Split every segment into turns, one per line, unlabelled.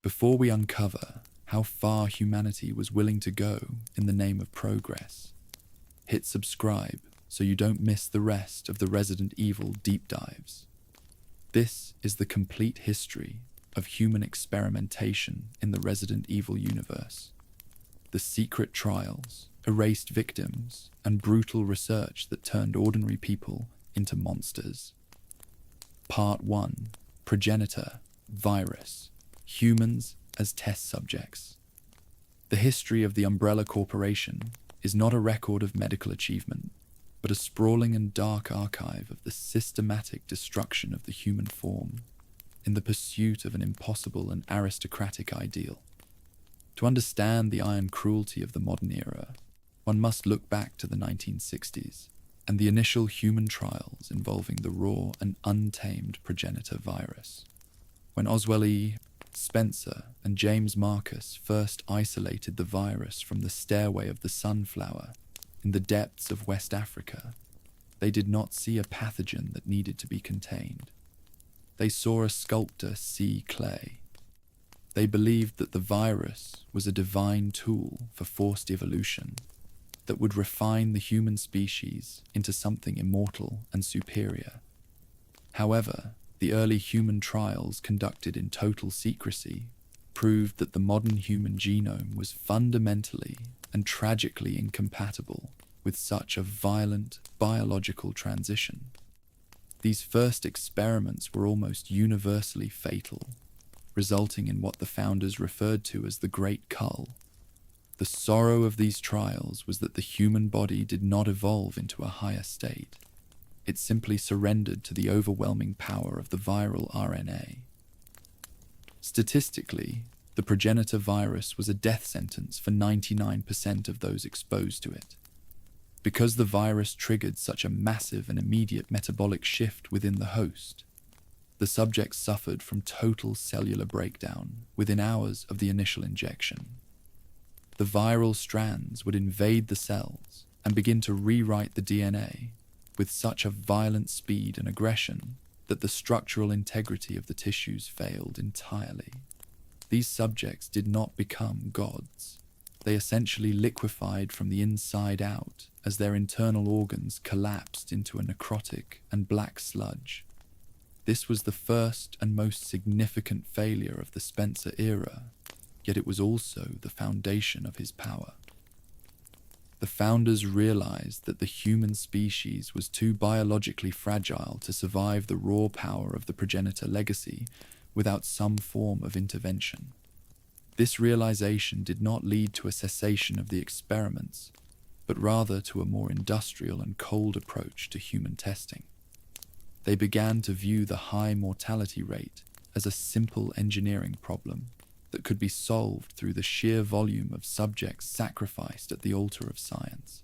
Before we uncover how far humanity was willing to go in the name of progress, hit subscribe so you don't miss the rest of the Resident Evil deep dives. This is the complete history of human experimentation in the Resident Evil universe. The secret trials, erased victims, and brutal research that turned ordinary people into monsters. Part 1. Progenitor Virus. Humans as test subjects. The history of the Umbrella Corporation is not a record of medical achievement, but a sprawling and dark archive of the systematic destruction of the human form in the pursuit of an impossible and aristocratic ideal. To understand the iron cruelty of the modern era, one must look back to the 1960s and the initial human trials involving the raw and untamed Progenitor Virus. When Oswell E. Spencer and James Marcus first isolated the virus from the stairway of the sunflower in the depths of West Africa, they did not see a pathogen that needed to be contained. They saw a sculptor see clay. They believed that the virus was a divine tool for forced evolution that would refine the human species into something immortal and superior. However, the early human trials conducted in total secrecy proved that the modern human genome was fundamentally and tragically incompatible with such a violent biological transition. These first experiments were almost universally fatal, resulting in what the founders referred to as the Great Cull. The sorrow of these trials was that the human body did not evolve into a higher state. It simply surrendered to the overwhelming power of the viral RNA. Statistically, the Progenitor Virus was a death sentence for 99% of those exposed to it. Because the virus triggered such a massive and immediate metabolic shift within the host, the subjects suffered from total cellular breakdown within hours of the initial injection. The viral strands would invade the cells and begin to rewrite the DNA with such a violent speed and aggression that the structural integrity of the tissues failed entirely. These subjects did not become gods. They essentially liquefied from the inside out as their internal organs collapsed into a necrotic and black sludge. This was the first and most significant failure of the Spencer era, yet it was also the foundation of his power. The founders realized that the human species was too biologically fragile to survive the raw power of the progenitor legacy without some form of intervention. This realization did not lead to a cessation of the experiments, but rather to a more industrial and cold approach to human testing. They began to view the high mortality rate as a simple engineering problem that could be solved through the sheer volume of subjects sacrificed at the altar of science.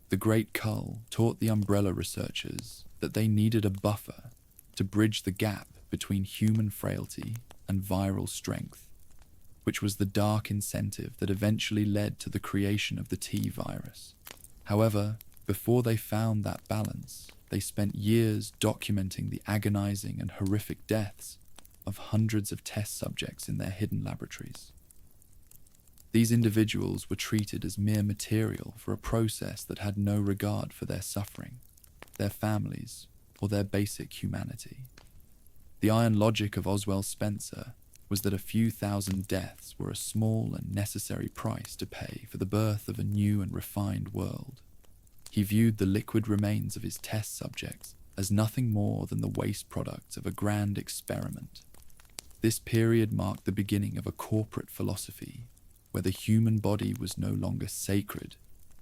The Great Cull taught the Umbrella researchers that they needed a buffer to bridge the gap between human frailty and viral strength, which was the dark incentive that eventually led to the creation of the T-virus. However, before they found that balance, they spent years documenting the agonizing and horrific deaths of hundreds of test subjects in their hidden laboratories. These individuals were treated as mere material for a process that had no regard for their suffering, their families, or their basic humanity. The iron logic of Oswell Spencer was that a few thousand deaths were a small and necessary price to pay for the birth of a new and refined world. He viewed the liquid remains of his test subjects as nothing more than the waste products of a grand experiment. This period marked the beginning of a corporate philosophy where the human body was no longer sacred,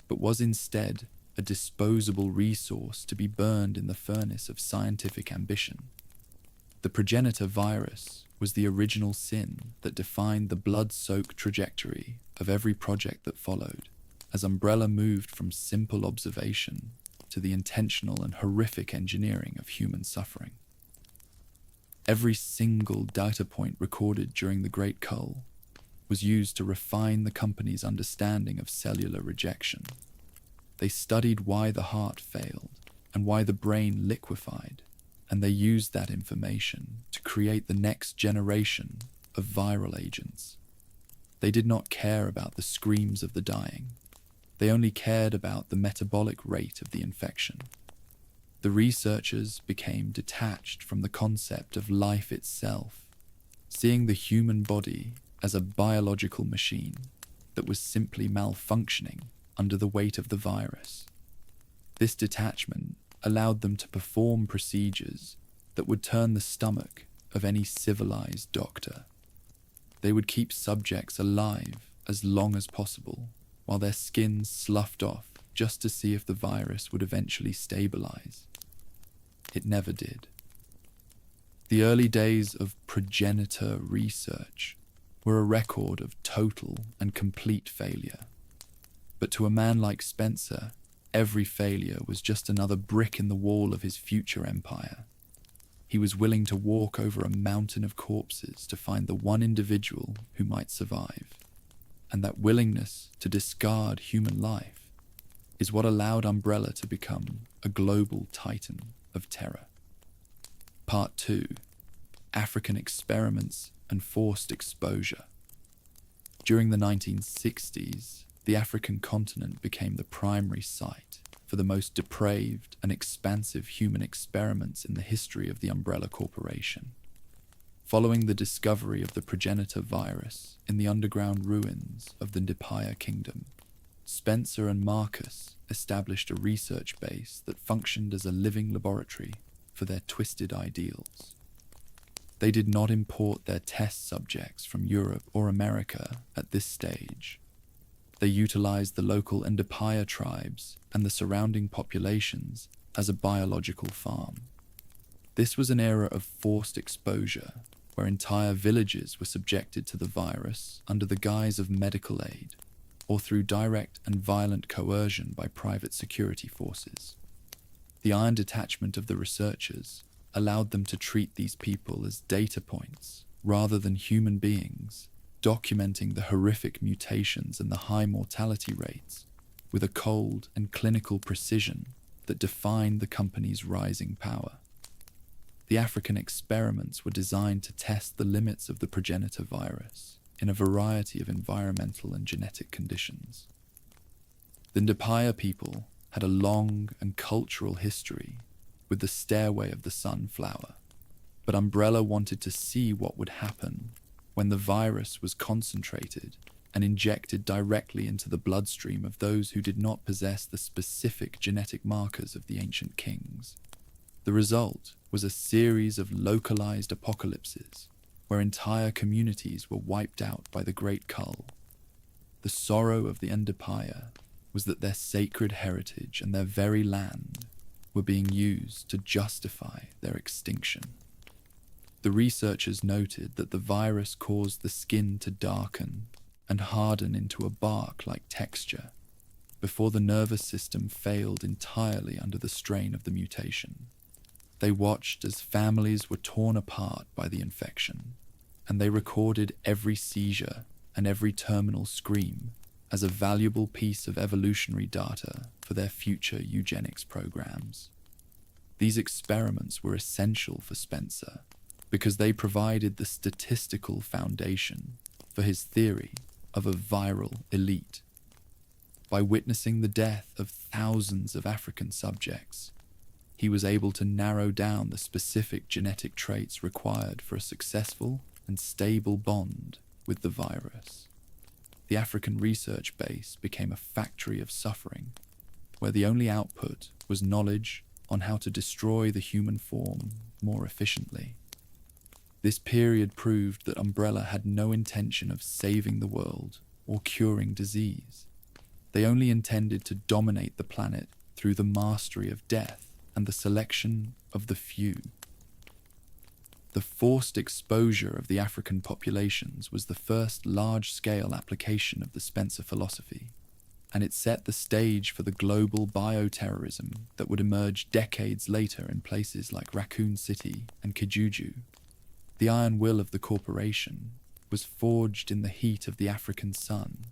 but was instead a disposable resource to be burned in the furnace of scientific ambition. The Progenitor Virus was the original sin that defined the blood-soaked trajectory of every project that followed, as Umbrella moved from simple observation to the intentional and horrific engineering of human suffering. Every single data point recorded during the Great Cull was used to refine the company's understanding of cellular rejection. They studied why the heart failed and why the brain liquefied, and they used that information to create the next generation of viral agents. They did not care about the screams of the dying. They only cared about the metabolic rate of the infection. The researchers became detached from the concept of life itself, seeing the human body as a biological machine that was simply malfunctioning under the weight of the virus. This detachment allowed them to perform procedures that would turn the stomach of any civilized doctor. They would keep subjects alive as long as possible, while their skins sloughed off just to see if the virus would eventually stabilize. It never did. The early days of progenitor research were a record of total and complete failure. But to a man like Spencer, every failure was just another brick in the wall of his future empire. He was willing to walk over a mountain of corpses to find the one individual who might survive. And that willingness to discard human life is what allowed Umbrella to become a global titan of terror. Part 2: African Experiments and Forced Exposure. During the 1960s, the African continent became the primary site for the most depraved and expansive human experiments in the history of the Umbrella Corporation. Following the discovery of the Progenitor Virus in the underground ruins of the Ndipaya Kingdom, Spencer and Marcus established a research base that functioned as a living laboratory for their twisted ideals. They did not import their test subjects from Europe or America at this stage. They utilized the local Ndipaya tribes and the surrounding populations as a biological farm. This was an era of forced exposure, where entire villages were subjected to the virus under the guise of medical aid, or through direct and violent coercion by private security forces. The iron detachment of the researchers allowed them to treat these people as data points rather than human beings, documenting the horrific mutations and the high mortality rates with a cold and clinical precision that defined the company's rising power. The African experiments were designed to test the limits of the Progenitor Virus in a variety of environmental and genetic conditions. The Ndipaya people had a long and cultural history with the stairway of the sunflower, but Umbrella wanted to see what would happen when the virus was concentrated and injected directly into the bloodstream of those who did not possess the specific genetic markers of the ancient kings. The result was a series of localized apocalypses where entire communities were wiped out by the Great Cull. The sorrow of the Ndipaya was that their sacred heritage and their very land were being used to justify their extinction. The researchers noted that the virus caused the skin to darken and harden into a bark-like texture before the nervous system failed entirely under the strain of the mutation. They watched as families were torn apart by the infection, and they recorded every seizure and every terminal scream as a valuable piece of evolutionary data for their future eugenics programs. These experiments were essential for Spencer because they provided the statistical foundation for his theory of a viral elite. By witnessing the death of thousands of African subjects, he was able to narrow down the specific genetic traits required for a successful and stable bond with the virus. The African research base became a factory of suffering, where the only output was knowledge on how to destroy the human form more efficiently. This period proved that Umbrella had no intention of saving the world or curing disease. They only intended to dominate the planet through the mastery of death and the selection of the few. The forced exposure of the African populations was the first large-scale application of the Spencer philosophy, and it set the stage for the global bioterrorism that would emerge decades later in places like Raccoon City and Kijuju. The iron will of the corporation was forged in the heat of the African sun,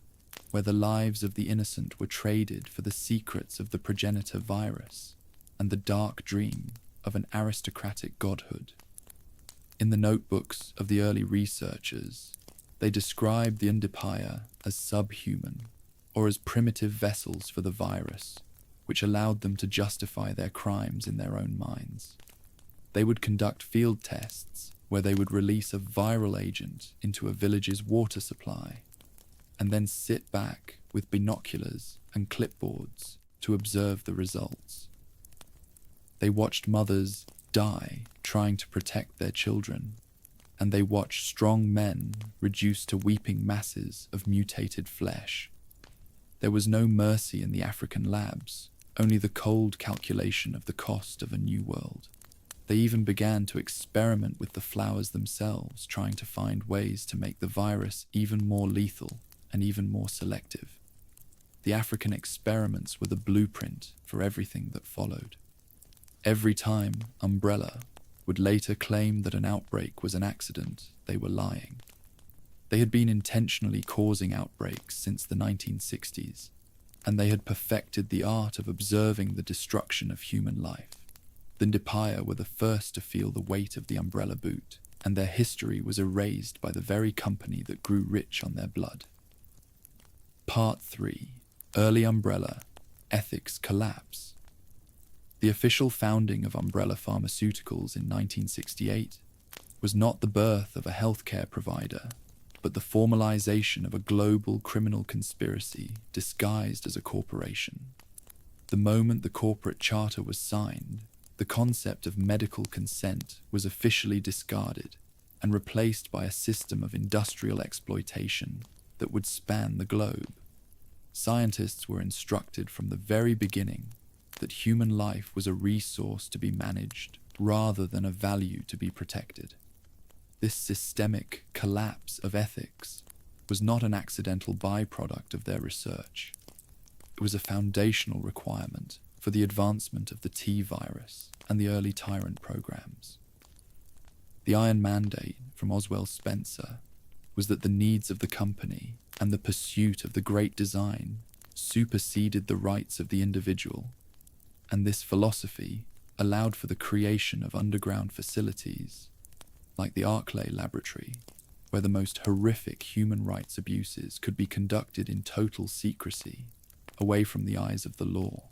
where the lives of the innocent were traded for the secrets of the Progenitor Virus and the dark dream of an aristocratic godhood. In the notebooks of the early researchers, they described the Undipaya as subhuman, or as primitive vessels for the virus, which allowed them to justify their crimes in their own minds. They would conduct field tests where they would release a viral agent into a village's water supply, and then sit back with binoculars and clipboards to observe the results. They watched mothers die trying to protect their children, and they watched strong men reduced to weeping masses of mutated flesh. There was no mercy in the African labs, only the cold calculation of the cost of a new world. They even began to experiment with the flowers themselves, trying to find ways to make the virus even more lethal and even more selective. The African experiments were the blueprint for everything that followed. Every time Umbrella would later claim that an outbreak was an accident, they were lying. They had been intentionally causing outbreaks since the 1960s, and they had perfected the art of observing the destruction of human life. The Ndipaya were the first to feel the weight of the umbrella boot, and their history was erased by the very company that grew rich on their blood. Part 3. Early Umbrella, Ethics Collapse. The official founding of Umbrella Pharmaceuticals in 1968 was not the birth of a healthcare provider, but the formalization of a global criminal conspiracy disguised as a corporation. The moment the corporate charter was signed, the concept of medical consent was officially discarded and replaced by a system of industrial exploitation that would span the globe. Scientists were instructed from the very beginning that human life was a resource to be managed rather than a value to be protected. This systemic collapse of ethics was not an accidental byproduct of their research. It was a foundational requirement for the advancement of the T virus and the early tyrant programs. The Iron Mandate from Oswell Spencer was that the needs of the company and the pursuit of the great design superseded the rights of the individual, and this philosophy allowed for the creation of underground facilities like the Arklay laboratory, where the most horrific human rights abuses could be conducted in total secrecy, away from the eyes of the law.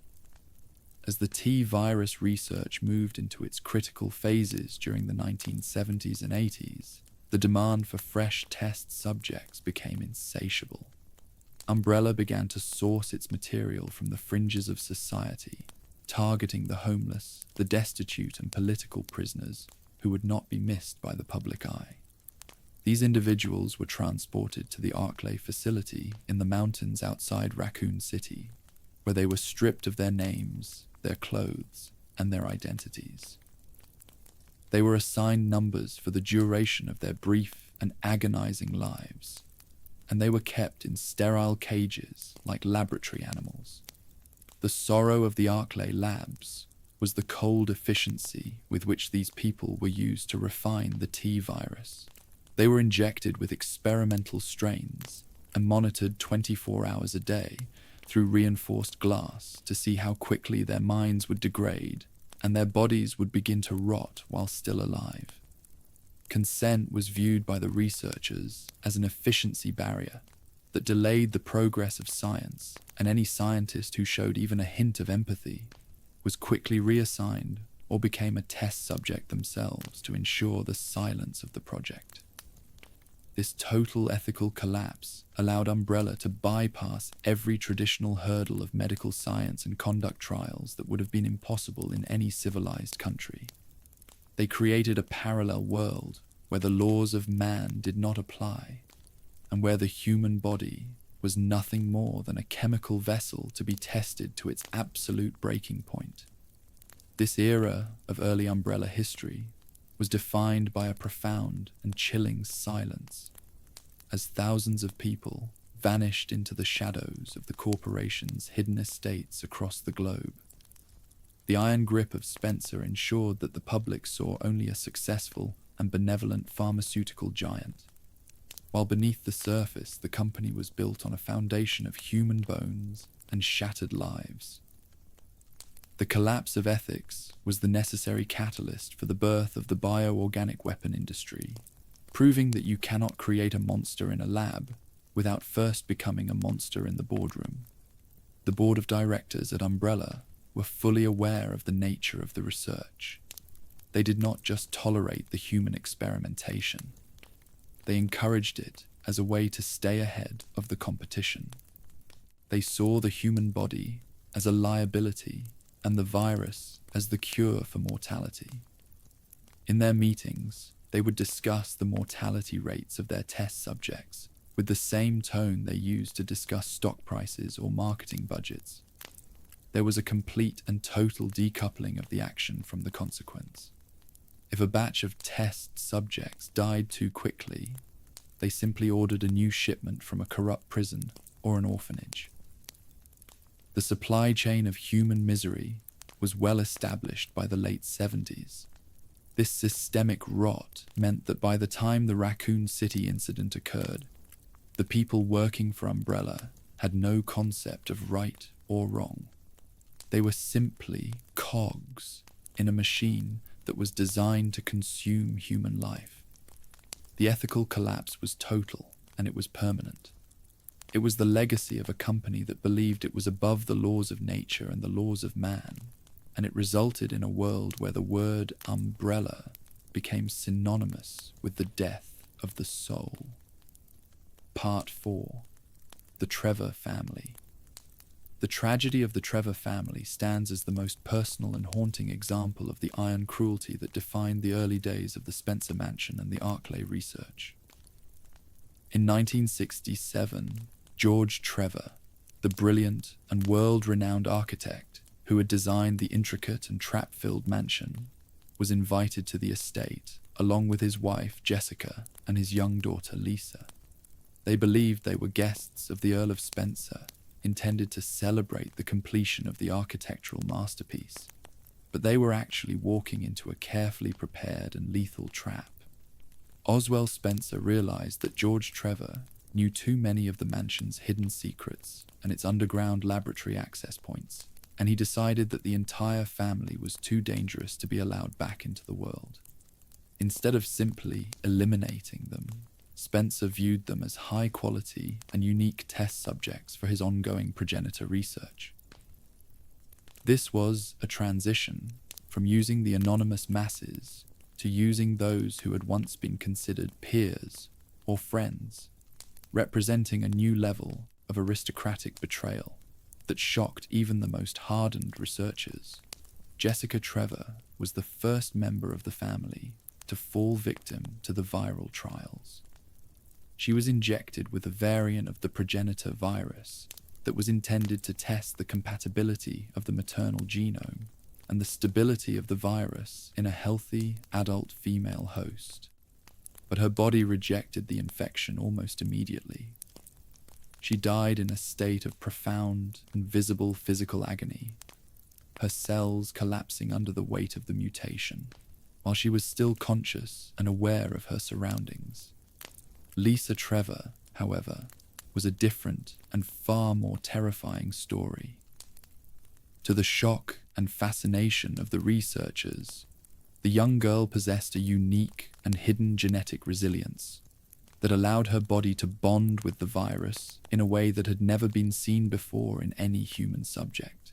As the T virus research moved into its critical phases during the 1970s and 80s, the demand for fresh test subjects became insatiable. Umbrella began to source its material from the fringes of society, targeting the homeless, the destitute, and political prisoners who would not be missed by the public eye. These individuals were transported to the Arklay facility in the mountains outside Raccoon City, where they were stripped of their names, their clothes, and their identities. They were assigned numbers for the duration of their brief and agonizing lives, and they were kept in sterile cages like laboratory animals. The sorrow of the Arklay labs was the cold efficiency with which these people were used to refine the T virus. They were injected with experimental strains and monitored 24 hours a day through reinforced glass to see how quickly their minds would degrade and their bodies would begin to rot while still alive. Consent was viewed by the researchers as an efficiency barrier that delayed the progress of science, and any scientist who showed even a hint of empathy was quickly reassigned or became a test subject themselves to ensure the silence of the project. This total ethical collapse allowed Umbrella to bypass every traditional hurdle of medical science and conduct trials that would have been impossible in any civilized country. They created a parallel world where the laws of man did not apply, and where the human body was nothing more than a chemical vessel to be tested to its absolute breaking point. This era of early Umbrella history was defined by a profound and chilling silence, as thousands of people vanished into the shadows of the corporation's hidden estates across the globe. The iron grip of Spencer ensured that the public saw only a successful and benevolent pharmaceutical giant, while beneath the surface the company was built on a foundation of human bones and shattered lives. The collapse of ethics was the necessary catalyst for the birth of the bioorganic weapon industry, proving that you cannot create a monster in a lab without first becoming a monster in the boardroom. The board of directors at Umbrella were fully aware of the nature of the research. They did not just tolerate the human experimentation. They encouraged it as a way to stay ahead of the competition. They saw the human body as a liability and the virus as the cure for mortality. In their meetings, they would discuss the mortality rates of their test subjects with the same tone they used to discuss stock prices or marketing budgets. There was a complete and total decoupling of the action from the consequence. If a batch of test subjects died too quickly, they simply ordered a new shipment from a corrupt prison or an orphanage. The supply chain of human misery was well established by the late 70s. This systemic rot meant that by the time the Raccoon City incident occurred, the people working for Umbrella had no concept of right or wrong. They were simply cogs in a machine that was designed to consume human life. The ethical collapse was total, and it was permanent. It was the legacy of a company that believed it was above the laws of nature and the laws of man, and it resulted in a world where the word umbrella became synonymous with the death of the soul. Part 4. The Trevor Family. The tragedy of the Trevor family stands as the most personal and haunting example of the iron cruelty that defined the early days of the Spencer Mansion and the Arklay research. In 1967, George Trevor, the brilliant and world-renowned architect who had designed the intricate and trap-filled mansion, was invited to the estate along with his wife Jessica and his young daughter Lisa. They believed they were guests of the Earl of Spencer, intended to celebrate the completion of the architectural masterpiece, but they were actually walking into a carefully prepared and lethal trap. Oswell Spencer realized that George Trevor knew too many of the mansion's hidden secrets and its underground laboratory access points, and he decided that the entire family was too dangerous to be allowed back into the world. Instead of simply eliminating them, Spencer viewed them as high-quality and unique test subjects for his ongoing progenitor research. This was a transition from using the anonymous masses to using those who had once been considered peers or friends, representing a new level of aristocratic betrayal that shocked even the most hardened researchers. Jessica Trevor was the first member of the family to fall victim to the viral trials. She was injected with a variant of the Progenitor Virus that was intended to test the compatibility of the maternal genome and the stability of the virus in a healthy adult female host. But her body rejected the infection almost immediately. She died in a state of profound and visible physical agony, her cells collapsing under the weight of the mutation, while she was still conscious and aware of her surroundings. Lisa Trevor, however, was a different and far more terrifying story. To the shock and fascination of the researchers, the young girl possessed a unique and hidden genetic resilience that allowed her body to bond with the virus in a way that had never been seen before in any human subject.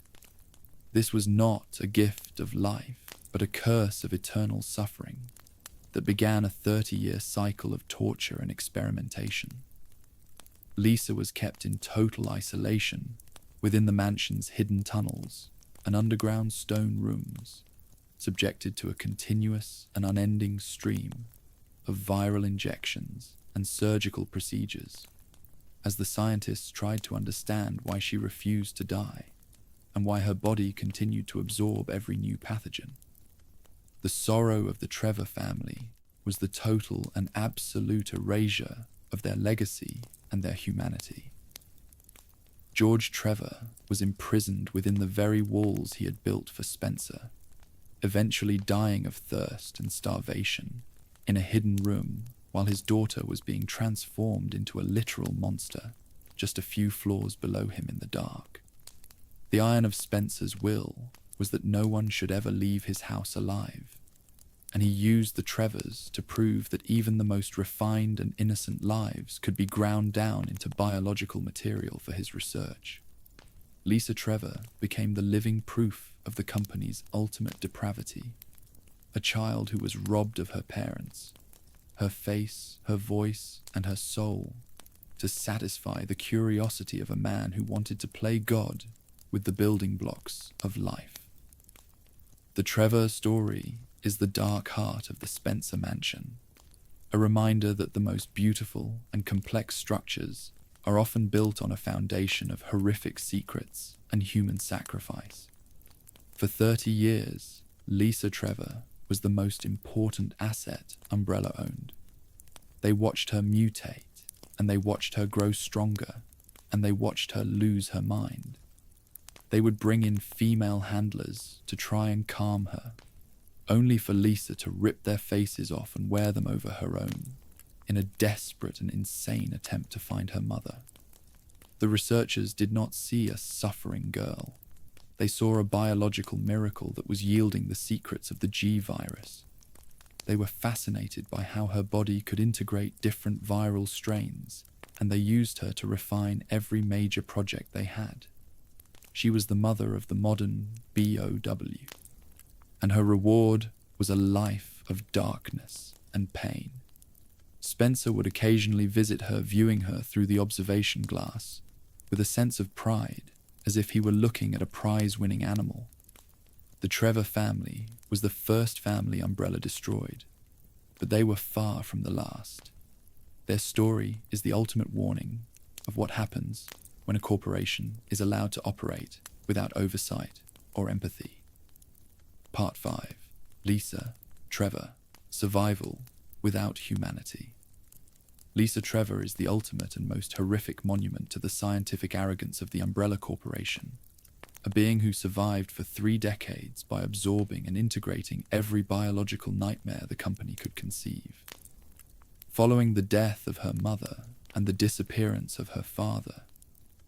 This was not a gift of life, but a curse of eternal suffering that began a 30-year cycle of torture and experimentation. Lisa was kept in total isolation within the mansion's hidden tunnels and underground stone rooms, subjected to a continuous and unending stream of viral injections and surgical procedures, as the scientists tried to understand why she refused to die and why her body continued to absorb every new pathogen. The sorrow of the Trevor family was the total and absolute erasure of their legacy and their humanity. George Trevor was imprisoned within the very walls he had built for Spencer, eventually dying of thirst and starvation in a hidden room while his daughter was being transformed into a literal monster just a few floors below him in the dark. The iron of Spencer's will was that no one should ever leave his house alive, and he used the Trevors to prove that even the most refined and innocent lives could be ground down into biological material for his research. Lisa Trevor became the living proof of the company's ultimate depravity, a child who was robbed of her parents, her face, her voice, and her soul, to satisfy the curiosity of a man who wanted to play God with the building blocks of life. The Trevor story is the dark heart of the Spencer Mansion, a reminder that the most beautiful and complex structures are often built on a foundation of horrific secrets and human sacrifice. For 30 years, Lisa Trevor was the most important asset Umbrella owned. They watched her mutate, and they watched her grow stronger, and they watched her lose her mind. They would bring in female handlers to try and calm her, only for Lisa to rip their faces off and wear them over her own, in a desperate and insane attempt to find her mother. The researchers did not see a suffering girl. They saw a biological miracle that was yielding the secrets of the G virus. They were fascinated by how her body could integrate different viral strains, and they used her to refine every major project they had. She was the mother of the modern BOW, and her reward was a life of darkness and pain. Spencer would occasionally visit her, viewing her through the observation glass, with a sense of pride, as if he were looking at a prize-winning animal. The Trevor family was the first family Umbrella destroyed, but they were far from the last. Their story is the ultimate warning of what happens when a corporation is allowed to operate without oversight or empathy. Part 5. Lisa Trevor, Survival Without Humanity. Lisa Trevor is the ultimate and most horrific monument to the scientific arrogance of the Umbrella Corporation, a being who survived for 3 decades by absorbing and integrating every biological nightmare the company could conceive. Following the death of her mother and the disappearance of her father,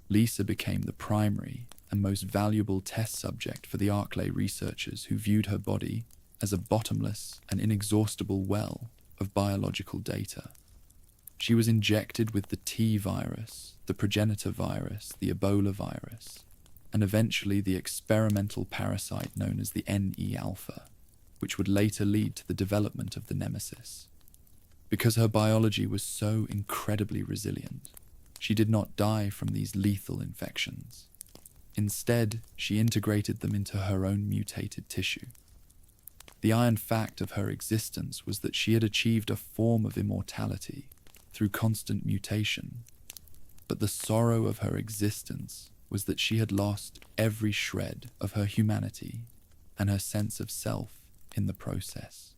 Lisa became the primary and most valuable test subject for the Arklay researchers, who viewed her body as a bottomless and inexhaustible well of biological data. She was injected with the T virus, the Progenitor Virus, the Ebola virus, and eventually the experimental parasite known as the NE-alpha, which would later lead to the development of the Nemesis. Because her biology was so incredibly resilient, she did not die from these lethal infections. Instead, she integrated them into her own mutated tissue. The iron fact of her existence was that she had achieved a form of immortality through constant mutation, but the sorrow of her existence was that she had lost every shred of her humanity and her sense of self in the process.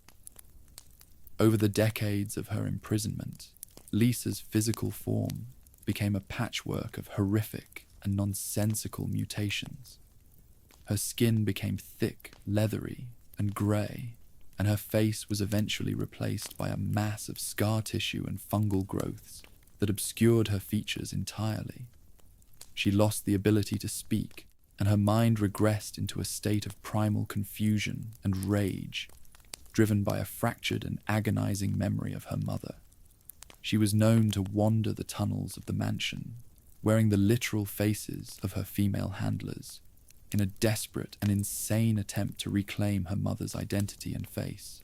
Over the decades of her imprisonment, Lisa's physical form became a patchwork of horrific and nonsensical mutations. Her skin became thick, leathery, and grey, and her face was eventually replaced by a mass of scar tissue and fungal growths that obscured her features entirely. She lost the ability to speak, and her mind regressed into a state of primal confusion and rage, driven by a fractured and agonizing memory of her mother. She was known to wander the tunnels of the mansion, wearing the literal faces of her female handlers, in a desperate and insane attempt to reclaim her mother's identity and face.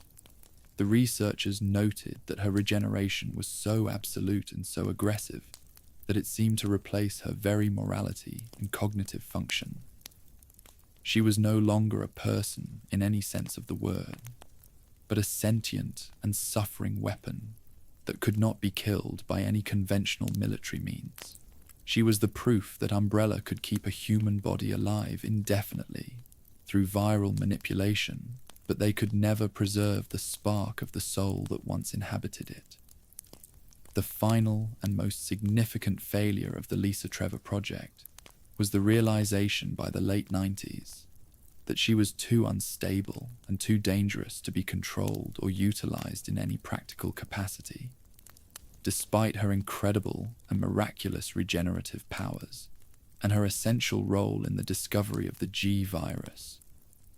The researchers noted that her regeneration was so absolute and so aggressive that it seemed to replace her very morality and cognitive function. She was no longer a person in any sense of the word, but a sentient and suffering weapon that could not be killed by any conventional military means. She was the proof that Umbrella could keep a human body alive indefinitely through viral manipulation, but they could never preserve the spark of the soul that once inhabited it. The final and most significant failure of the Lisa Trevor project was the realization by the late 90s that she was too unstable and too dangerous to be controlled or utilized in any practical capacity. Despite her incredible and miraculous regenerative powers and her essential role in the discovery of the G virus,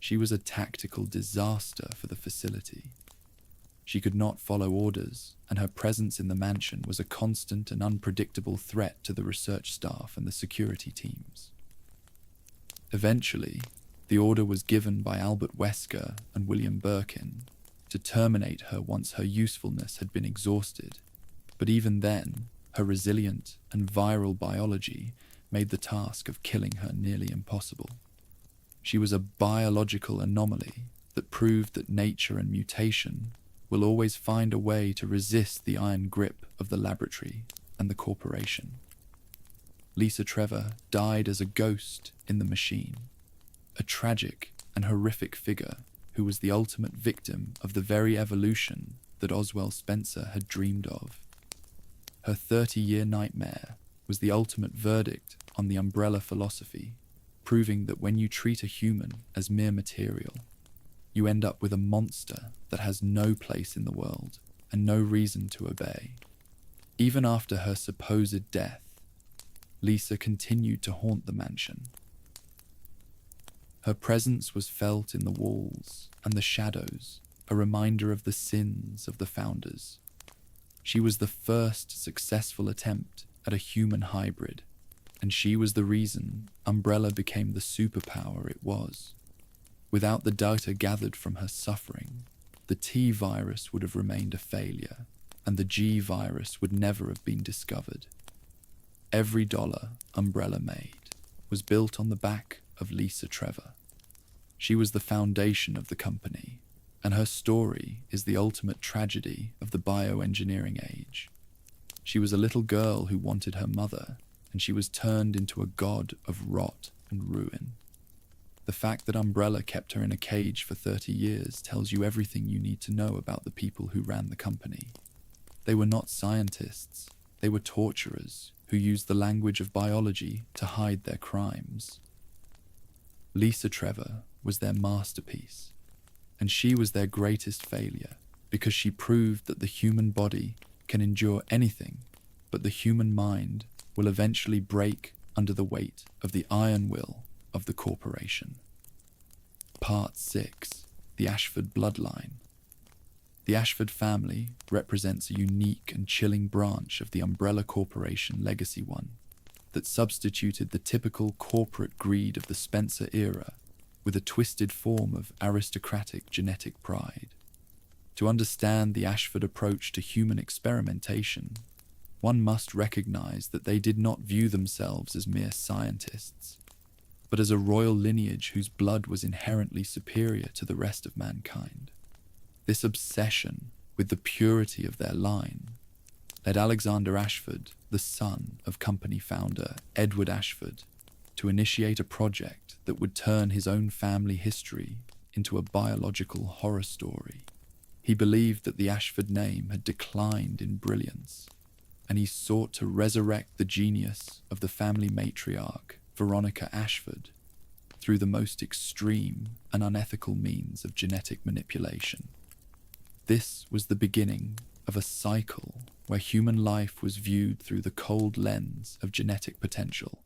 She was a tactical disaster for the facility. She could not follow orders, and her presence in the mansion was a constant and unpredictable threat to the research staff and the security teams. Eventually, the order was given by Albert Wesker and William Birkin to terminate her once her usefulness had been exhausted, but even then, her resilient and viral biology made the task of killing her nearly impossible. She was a biological anomaly that proved that nature and mutation will always find a way to resist the iron grip of the laboratory and the corporation. Lisa Trevor died as a ghost in the machine, a tragic and horrific figure who was the ultimate victim of the very evolution that Oswell Spencer had dreamed of. Her 30-year nightmare was the ultimate verdict on the umbrella philosophy, proving that when you treat a human as mere material, you end up with a monster that has no place in the world and no reason to obey. Even after her supposed death, Lisa continued to haunt the mansion. Her presence was felt in the walls and the shadows, a reminder of the sins of the founders. She was the first successful attempt at a human hybrid, and she was the reason Umbrella became the superpower it was. Without the data gathered from her suffering, the T virus would have remained a failure, and the G virus would never have been discovered. Every dollar Umbrella made was built on the back of Lisa Trevor. She was the foundation of the company, and her story is the ultimate tragedy of the bioengineering age. She was a little girl who wanted her mother, and she was turned into a god of rot and ruin. The fact that Umbrella kept her in a cage for 30 years tells you everything you need to know about the people who ran the company. They were not scientists, they were torturers who used the language of biology to hide their crimes. Lisa Trevor was their masterpiece, and she was their greatest failure because she proved that the human body can endure anything, but the human mind will eventually break under the weight of the iron will of the corporation. Part 6. The Ashford Bloodline. The Ashford family represents a unique and chilling branch of the Umbrella Corporation legacy one that substituted the typical corporate greed of the Spencer era with a twisted form of aristocratic genetic pride. To understand the Ashford approach to human experimentation, one must recognize that they did not view themselves as mere scientists, but as a royal lineage whose blood was inherently superior to the rest of mankind. This obsession with the purity of their line led Alexander Ashford, the son of company founder Edward Ashford, to initiate a project that would turn his own family history into a biological horror story. He believed that the Ashford name had declined in brilliance, and he sought to resurrect the genius of the family matriarch Veronica Ashford through the most extreme and unethical means of genetic manipulation. This was the beginning of a cycle where human life was viewed through the cold lens of genetic potential,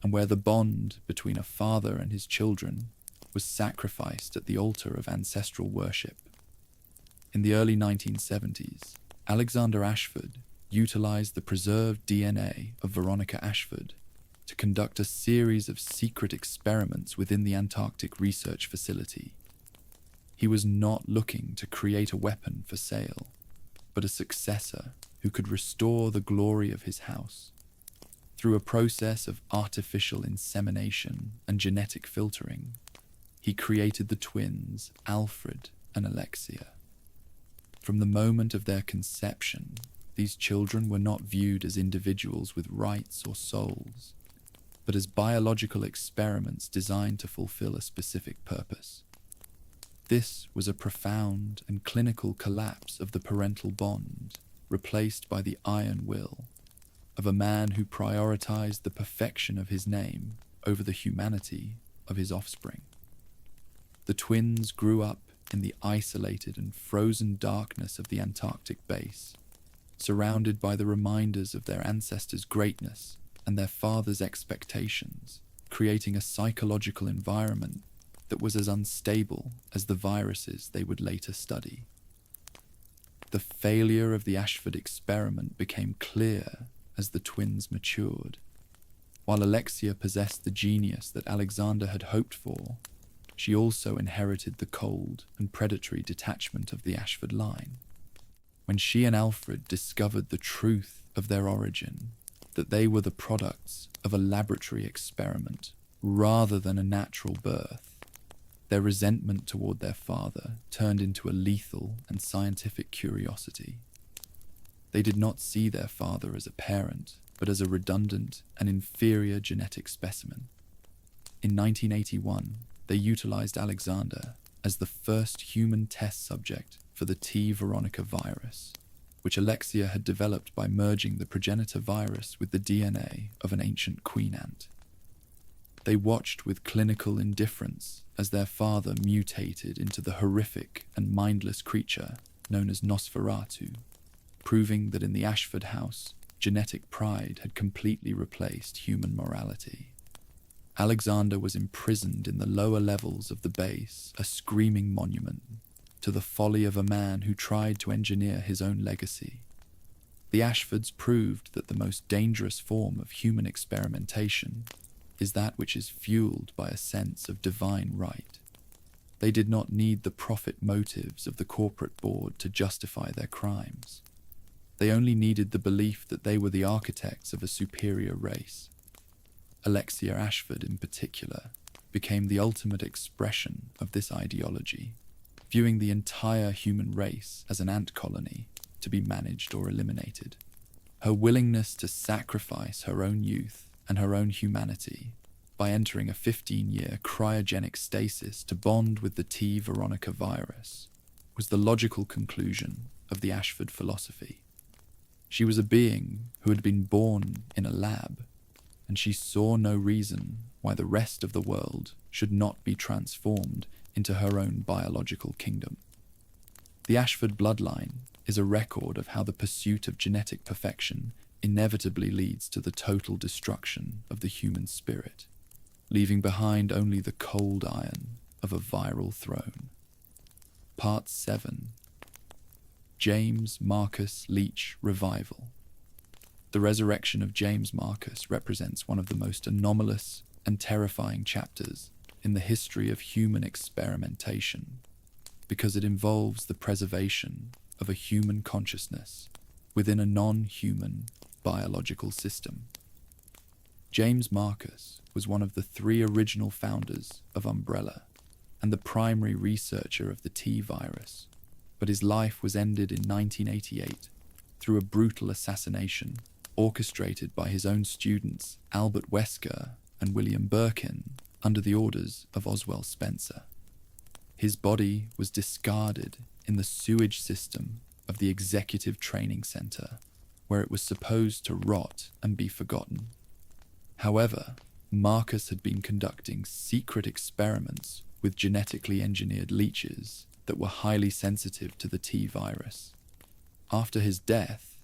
and where the bond between a father and his children was sacrificed at the altar of ancestral worship. In the early 1970s, Alexander Ashford utilized the preserved DNA of Veronica Ashford to conduct a series of secret experiments within the Antarctic research facility. He was not looking to create a weapon for sale, but a successor who could restore the glory of his house. Through a process of artificial insemination and genetic filtering, he created the twins Alfred and Alexia. From the moment of their conception, these children were not viewed as individuals with rights or souls, but as biological experiments designed to fulfill a specific purpose. This was a profound and clinical collapse of the parental bond, replaced by the iron will of a man who prioritized the perfection of his name over the humanity of his offspring. The twins grew up in the isolated and frozen darkness of the Antarctic base, surrounded by the reminders of their ancestors' greatness and their father's expectations, creating a psychological environment that was as unstable as the viruses they would later study. The failure of the Ashford experiment became clear as the twins matured. While Alexia possessed the genius that Alexander had hoped for, she also inherited the cold and predatory detachment of the Ashford line. When she and Alfred discovered the truth of their origin, that they were the products of a laboratory experiment rather than a natural birth, their resentment toward their father turned into a lethal and scientific curiosity. They did not see their father as a parent, but as a redundant and inferior genetic specimen. In 1981, they utilized Alexander as the first human test subject for the T. veronica virus, which Alexia had developed by merging the progenitor virus with the DNA of an ancient queen ant. They watched with clinical indifference as their father mutated into the horrific and mindless creature known as Nosferatu, proving that in the Ashford house, genetic pride had completely replaced human morality. Alexander was imprisoned in the lower levels of the base, a screaming monument to the folly of a man who tried to engineer his own legacy. The Ashfords proved that the most dangerous form of human experimentation is that which is fueled by a sense of divine right. They did not need the profit motives of the corporate board to justify their crimes. They only needed the belief that they were the architects of a superior race. Alexia Ashford, in particular, became the ultimate expression of this ideology, viewing the entire human race as an ant colony to be managed or eliminated. Her willingness to sacrifice her own youth and her own humanity by entering a 15-year cryogenic stasis to bond with the T. veronica virus was the logical conclusion of the Ashford philosophy. She was a being who had been born in a lab, and she saw no reason why the rest of the world should not be transformed into her own biological kingdom. The Ashford bloodline is a record of how the pursuit of genetic perfection inevitably leads to the total destruction of the human spirit, leaving behind only the cold iron of a viral throne. Part 7. James Marcus Leach Revival. The resurrection of James Marcus represents one of the most anomalous and terrifying chapters in the history of human experimentation, because it involves the preservation of a human consciousness within a non-human biological system. James Marcus was one of the 3 original founders of Umbrella and the primary researcher of the T virus, but his life was ended in 1988 through a brutal assassination orchestrated by his own students Albert Wesker and William Birkin under the orders of Oswell Spencer. His body was discarded in the sewage system of the Executive Training Center, where it was supposed to rot and be forgotten. However, Marcus had been conducting secret experiments with genetically engineered leeches that were highly sensitive to the T virus. After his death,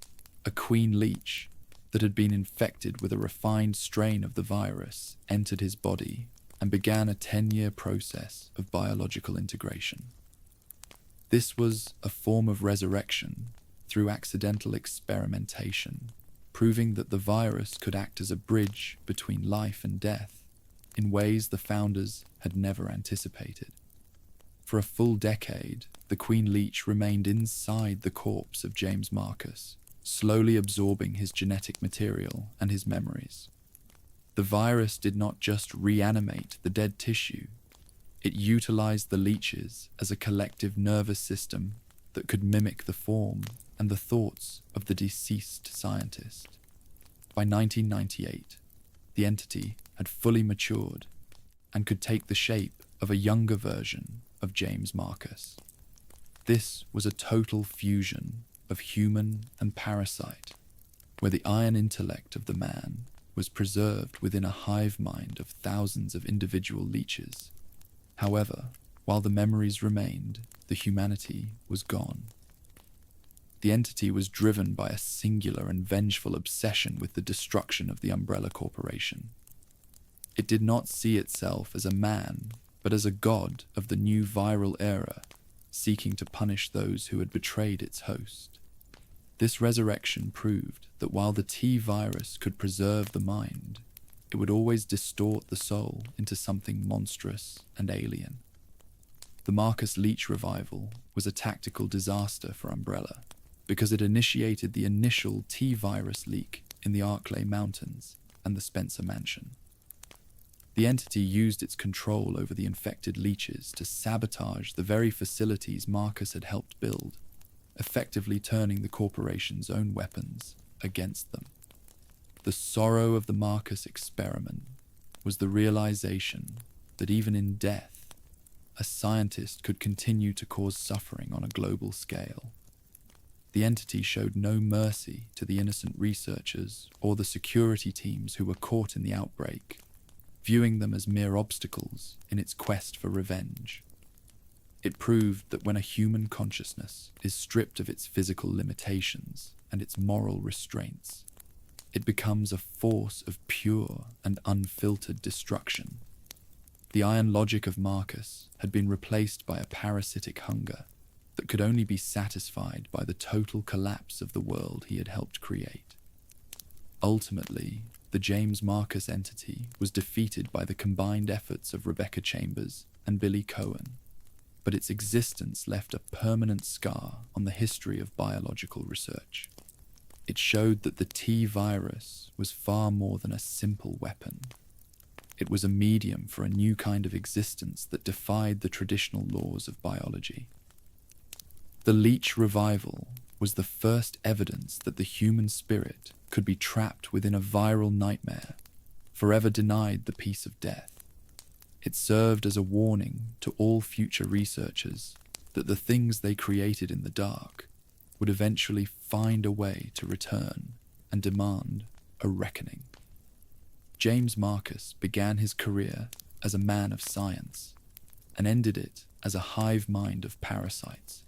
a queen leech that had been infected with a refined strain of the virus entered his body and began a 10-year process of biological integration. This was a form of resurrection through accidental experimentation, proving that the virus could act as a bridge between life and death in ways the founders had never anticipated. For a full decade, the queen leech remained inside the corpse of James Marcus, slowly absorbing his genetic material and his memories. The virus did not just reanimate the dead tissue, it utilized the leeches as a collective nervous system that could mimic the form and the thoughts of the deceased scientist. By 1998, the entity had fully matured and could take the shape of a younger version of James Marcus. This was a total fusion of human and parasite, where the iron intellect of the man was preserved within a hive mind of thousands of individual leeches. However, while the memories remained, the humanity was gone. The entity was driven by a singular and vengeful obsession with the destruction of the Umbrella Corporation. It did not see itself as a man, but as a god of the new viral era, seeking to punish those who had betrayed its host. This resurrection proved that while the T virus could preserve the mind, it would always distort the soul into something monstrous and alien. The Marcus Leach revival was a tactical disaster for Umbrella because it initiated the initial T virus leak in the Arklay Mountains and the Spencer Mansion. The entity used its control over the infected leeches to sabotage the very facilities Marcus had helped build, effectively turning the corporation's own weapons against them. The sorrow of the Marcus experiment was the realization that even in death, a scientist could continue to cause suffering on a global scale. The entity showed no mercy to the innocent researchers or the security teams who were caught in the outbreak, viewing them as mere obstacles in its quest for revenge. It proved that when a human consciousness is stripped of its physical limitations and its moral restraints, it becomes a force of pure and unfiltered destruction. The iron logic of Marcus had been replaced by a parasitic hunger that could only be satisfied by the total collapse of the world he had helped create. Ultimately, the James Marcus entity was defeated by the combined efforts of Rebecca Chambers and Billy Cohen, but its existence left a permanent scar on the history of biological research. It showed that the T virus was far more than a simple weapon. It was a medium for a new kind of existence that defied the traditional laws of biology. The Leech revival was the first evidence that the human spirit could be trapped within a viral nightmare, forever denied the peace of death. It served as a warning to all future researchers that the things they created in the dark would eventually find a way to return and demand a reckoning. James Marcus began his career as a man of science and ended it as a hive mind of parasites,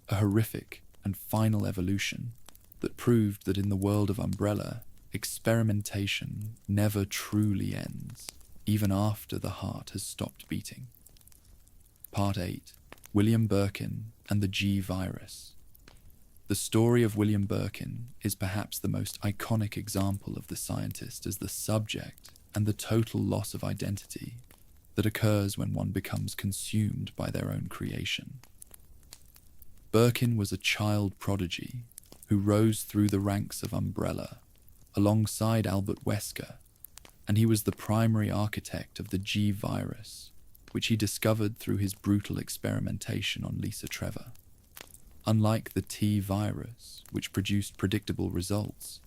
a horrific and final evolution that proved that in the world of Umbrella, experimentation never truly ends, even after the heart has stopped beating. Part 8. William Birkin and the G virus. The story of William Birkin is perhaps the most iconic example of the scientist as the subject and the total loss of identity that occurs when one becomes consumed by their own creation. Birkin was a child prodigy who rose through the ranks of Umbrella alongside Albert Wesker, and he was the primary architect of the G virus, which he discovered through his brutal experimentation on Lisa Trevor. Unlike the T virus, which produced predictable results,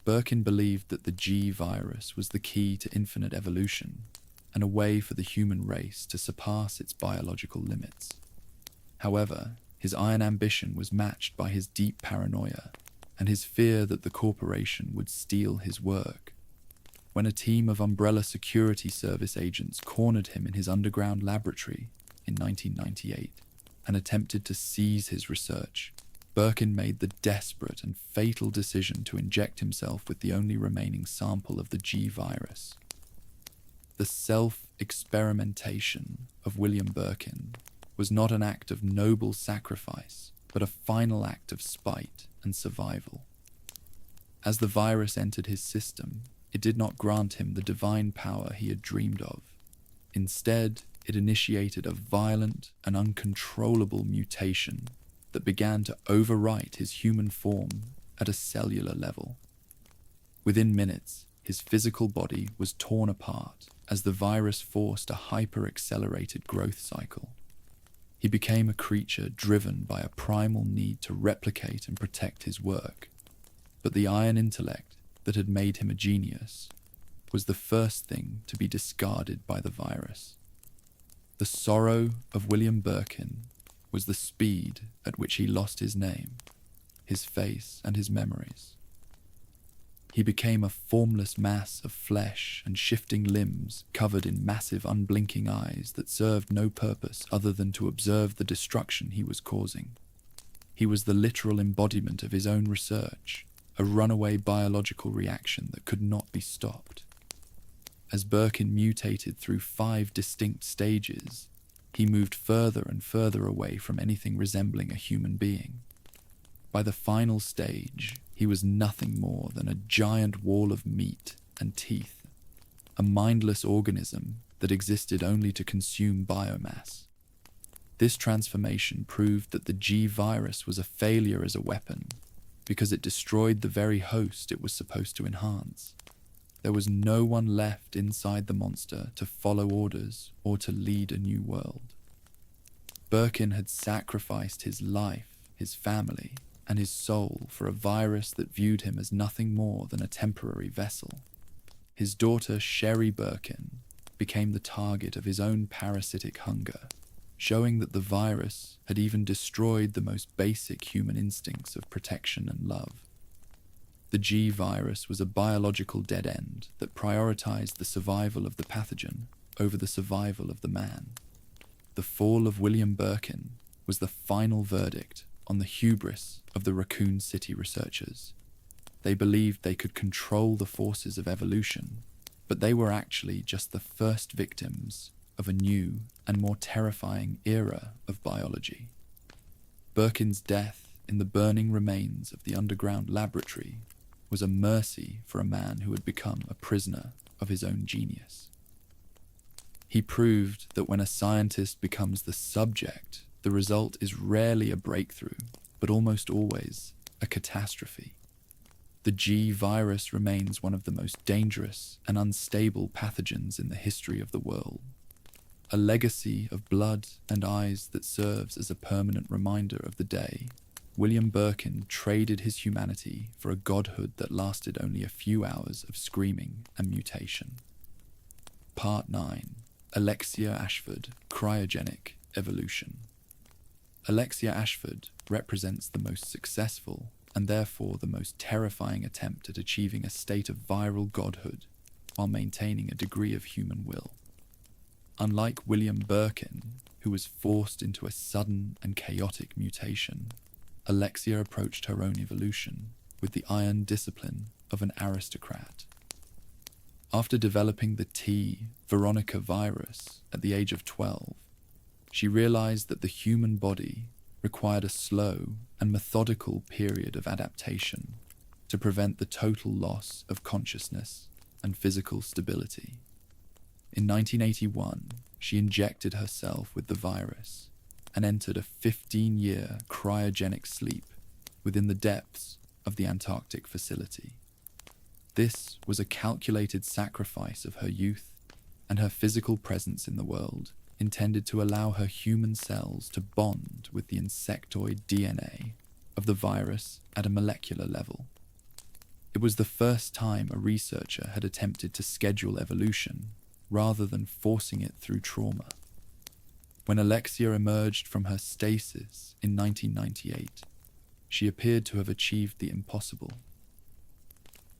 Birkin believed that the G virus was the key to infinite evolution and a way for the human race to surpass its biological limits. However, his iron ambition was matched by his deep paranoia and his fear that the corporation would steal his work. When a team of Umbrella Security Service agents cornered him in his underground laboratory in 1998 and attempted to seize his research, Birkin made the desperate and fatal decision to inject himself with the only remaining sample of the G virus. The self-experimentation of William Birkin was not an act of noble sacrifice, but a final act of spite and survival. As the virus entered his system, it did not grant him the divine power he had dreamed of. Instead, it initiated a violent and uncontrollable mutation that began to overwrite his human form at a cellular level. Within minutes, his physical body was torn apart as the virus forced a hyper-accelerated growth cycle. He became a creature driven by a primal need to replicate and protect his work, but the iron intellect that had made him a genius was the first thing to be discarded by the virus. The sorrow of William Birkin was the speed at which he lost his name, his face, and his memories. He became a formless mass of flesh and shifting limbs covered in massive unblinking eyes that served no purpose other than to observe the destruction he was causing. He was the literal embodiment of his own research, a runaway biological reaction that could not be stopped. As Birkin mutated through 5 distinct stages, he moved further and further away from anything resembling a human being. By the final stage, he was nothing more than a giant wall of meat and teeth, a mindless organism that existed only to consume biomass. This transformation proved that the G virus was a failure as a weapon because it destroyed the very host it was supposed to enhance. There was no one left inside the monster to follow orders or to lead a new world. Birkin had sacrificed his life, his family, and his soul for a virus that viewed him as nothing more than a temporary vessel. His daughter, Sherry Birkin, became the target of his own parasitic hunger, showing that the virus had even destroyed the most basic human instincts of protection and love. The G virus was a biological dead end that prioritized the survival of the pathogen over the survival of the man. The fall of William Birkin was the final verdict on the hubris of the Raccoon City researchers. They believed they could control the forces of evolution, but they were actually just the first victims of a new and more terrifying era of biology. Birkin's death in the burning remains of the underground laboratory was a mercy for a man who had become a prisoner of his own genius. He proved that when a scientist becomes the subject, the result is rarely a breakthrough, but almost always a catastrophe. The G virus remains one of the most dangerous and unstable pathogens in the history of the world, a legacy of blood and eyes that serves as a permanent reminder of the day William Birkin traded his humanity for a godhood that lasted only a few hours of screaming and mutation. Part 9. Alexia Ashford, Cryogenic Evolution. Alexia Ashford represents the most successful and therefore the most terrifying attempt at achieving a state of viral godhood while maintaining a degree of human will. Unlike William Birkin, who was forced into a sudden and chaotic mutation, Alexia approached her own evolution with the iron discipline of an aristocrat. After developing the T. Veronica virus at the age of 12, she realized that the human body required a slow and methodical period of adaptation to prevent the total loss of consciousness and physical stability. In 1981, she injected herself with the virus and entered a 15-year cryogenic sleep within the depths of the Antarctic facility. This was a calculated sacrifice of her youth and her physical presence in the world, intended to allow her human cells to bond with the insectoid DNA of the virus at a molecular level. It was the first time a researcher had attempted to schedule evolution rather than forcing it through trauma. When Alexia emerged from her stasis in 1998, she appeared to have achieved the impossible.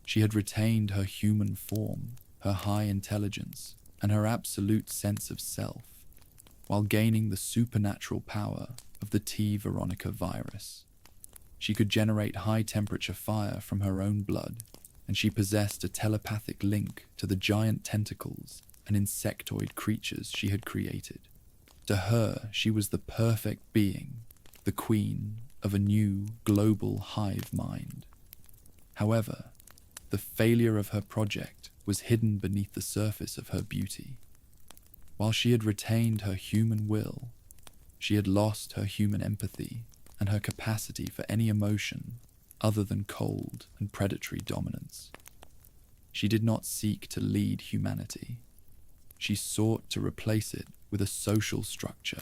She had retained her human form, her high intelligence, and her absolute sense of self, while gaining the supernatural power of the T. Veronica virus. She could generate high-temperature fire from her own blood, and she possessed a telepathic link to the giant tentacles and insectoid creatures she had created. To her, she was the perfect being, the queen of a new global hive mind. However, the failure of her project was hidden beneath the surface of her beauty. While she had retained her human will, she had lost her human empathy and her capacity for any emotion other than cold and predatory dominance. She did not seek to lead humanity. She sought to replace it with a social structure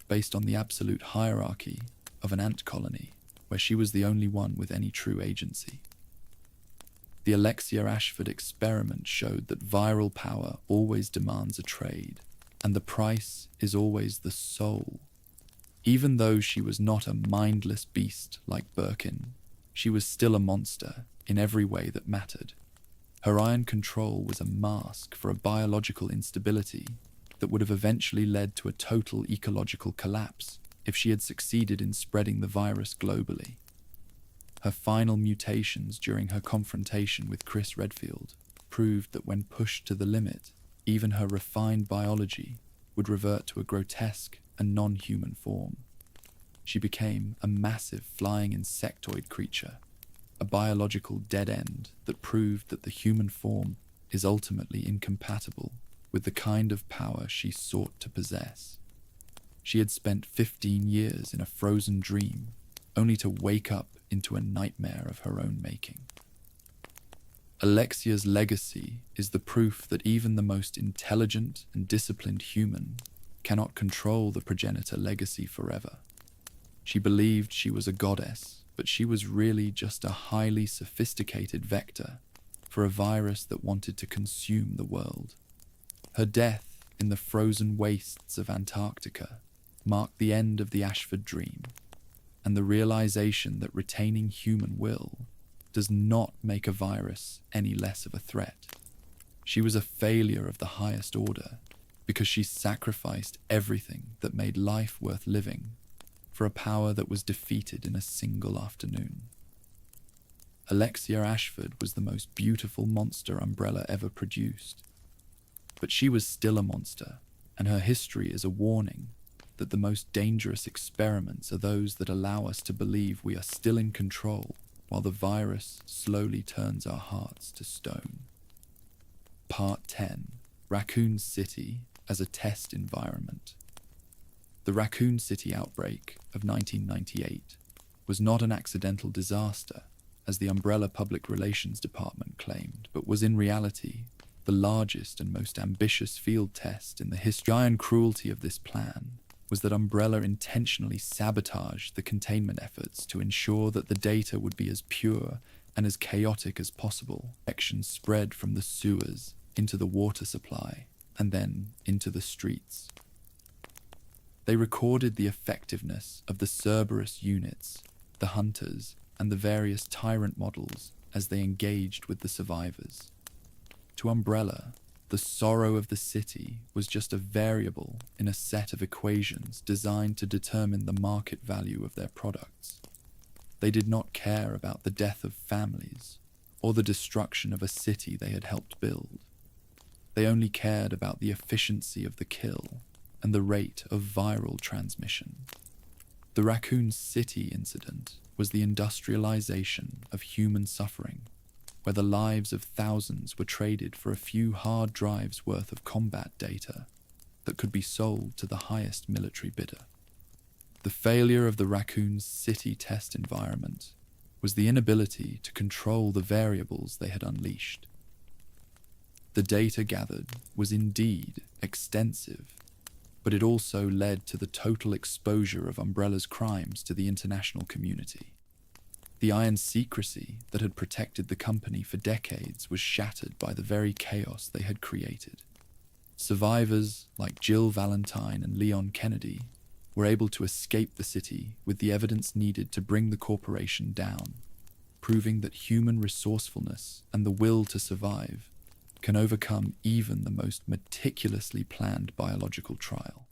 based on the absolute hierarchy of an ant colony where she was the only one with any true agency. The Alexia Ashford experiment showed that viral power always demands a trade, and the price is always the soul. Even though she was not a mindless beast like Birkin, she was still a monster in every way that mattered. Her iron control was a mask for a biological instability that would have eventually led to a total ecological collapse if she had succeeded in spreading the virus globally. Her final mutations during her confrontation with Chris Redfield proved that when pushed to the limit, even her refined biology would revert to a grotesque and non-human form. She became a massive flying insectoid creature, a biological dead end that proved that the human form is ultimately incompatible with the kind of power she sought to possess. She had spent 15 years in a frozen dream, only to wake up into a nightmare of her own making. Alexia's legacy is the proof that even the most intelligent and disciplined human cannot control the progenitor legacy forever. She believed she was a goddess, but she was really just a highly sophisticated vector for a virus that wanted to consume the world. Her death in the frozen wastes of Antarctica marked the end of the Ashford dream, and the realization that retaining human will does not make a virus any less of a threat. She was a failure of the highest order because she sacrificed everything that made life worth living for a power that was defeated in a single afternoon. Alexia Ashford was the most beautiful monster Umbrella ever produced, but she was still a monster, and her history is a warning that the most dangerous experiments are those that allow us to believe we are still in control while the virus slowly turns our hearts to stone. Part 10. Raccoon City as a test environment. The Raccoon City outbreak of 1998 was not an accidental disaster, as the Umbrella Public Relations Department claimed, but was in reality the largest and most ambitious field test in the history. The iron cruelty of this plan was that Umbrella intentionally sabotaged the containment efforts to ensure that the data would be as pure and as chaotic as possible. Infections spread from the sewers into the water supply and then into the streets. They recorded the effectiveness of the Cerberus units, the hunters, and the various tyrant models as they engaged with the survivors. To Umbrella, the sorrow of the city was just a variable in a set of equations designed to determine the market value of their products. They did not care about the death of families or the destruction of a city they had helped build. They only cared about the efficiency of the kill and the rate of viral transmission. The Raccoon City incident was the industrialization of human suffering, where the lives of thousands were traded for a few hard drives worth of combat data that could be sold to the highest military bidder. The failure of the Raccoon City test environment was the inability to control the variables they had unleashed. The data gathered was indeed extensive, but it also led to the total exposure of Umbrella's crimes to the international community. The iron secrecy that had protected the company for decades was shattered by the very chaos they had created. Survivors like Jill Valentine and Leon Kennedy were able to escape the city with the evidence needed to bring the corporation down, proving that human resourcefulness and the will to survive can overcome even the most meticulously planned biological trial.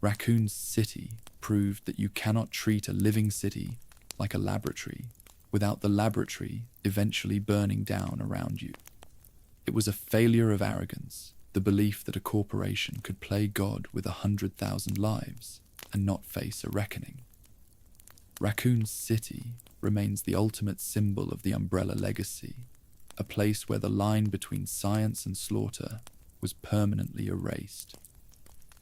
Raccoon City proved that you cannot treat a living city like a laboratory without the laboratory eventually burning down around you. It was a failure of arrogance, the belief that a corporation could play God with 100,000 lives and not face a reckoning. Raccoon City remains the ultimate symbol of the Umbrella legacy, a place where the line between science and slaughter was permanently erased.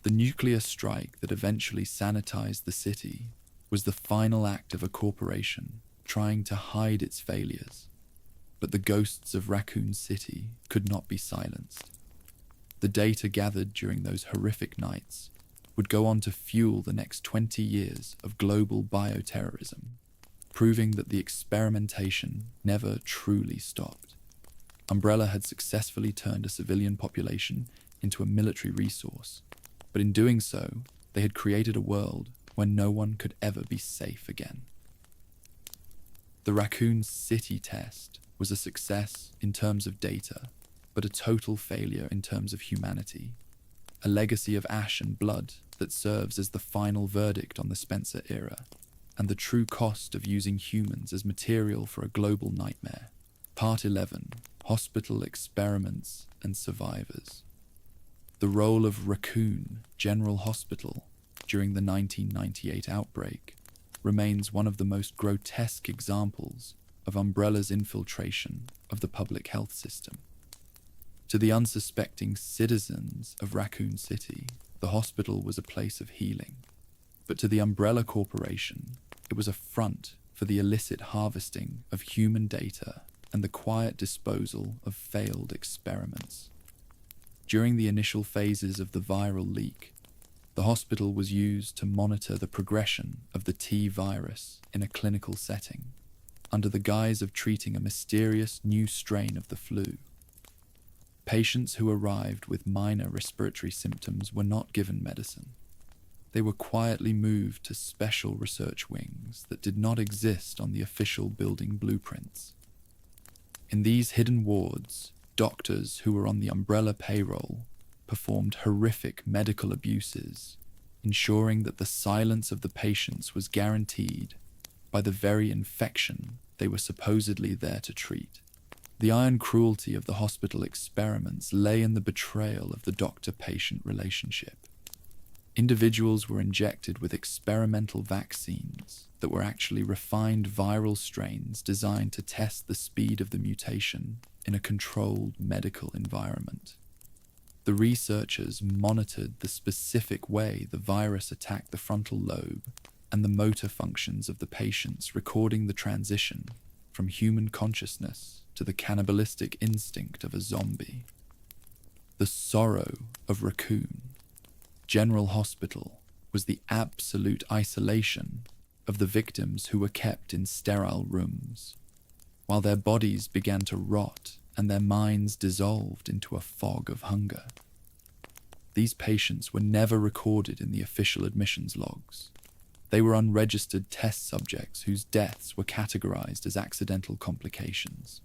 The nuclear strike that eventually sanitized the city was the final act of a corporation trying to hide its failures, but the ghosts of Raccoon City could not be silenced. The data gathered during those horrific nights would go on to fuel the next 20 years of global bioterrorism, proving that the experimentation never truly stopped. Umbrella had successfully turned a civilian population into a military resource, but in doing so, they had created a world where no one could ever be safe again. The Raccoon City test was a success in terms of data, but a total failure in terms of humanity, a legacy of ash and blood that serves as the final verdict on the Spencer era, and the true cost of using humans as material for a global nightmare. Part 11. Hospital Experiments and Survivors. The role of Raccoon General Hospital during the 1998 outbreak remains one of the most grotesque examples of Umbrella's infiltration of the public health system. To the unsuspecting citizens of Raccoon City, the hospital was a place of healing, but to the Umbrella Corporation, it was a front for the illicit harvesting of human data and the quiet disposal of failed experiments. During the initial phases of the viral leak, the hospital was used to monitor the progression of the T virus in a clinical setting, under the guise of treating a mysterious new strain of the flu. Patients who arrived with minor respiratory symptoms were not given medicine. They were quietly moved to special research wings that did not exist on the official building blueprints. In these hidden wards, doctors who were on the Umbrella payroll performed horrific medical abuses, ensuring that the silence of the patients was guaranteed by the very infection they were supposedly there to treat. The iron cruelty of the hospital experiments lay in the betrayal of the doctor-patient relationship. Individuals were injected with experimental vaccines that were actually refined viral strains designed to test the speed of the mutation in a controlled medical environment. The researchers monitored the specific way the virus attacked the frontal lobe and the motor functions of the patients, recording the transition from human consciousness to the cannibalistic instinct of a zombie. The sorrow of Raccoon General Hospital was the absolute isolation of the victims who were kept in sterile rooms, while their bodies began to rot and their minds dissolved into a fog of hunger. These patients were never recorded in the official admissions logs. They were unregistered test subjects whose deaths were categorized as accidental complications.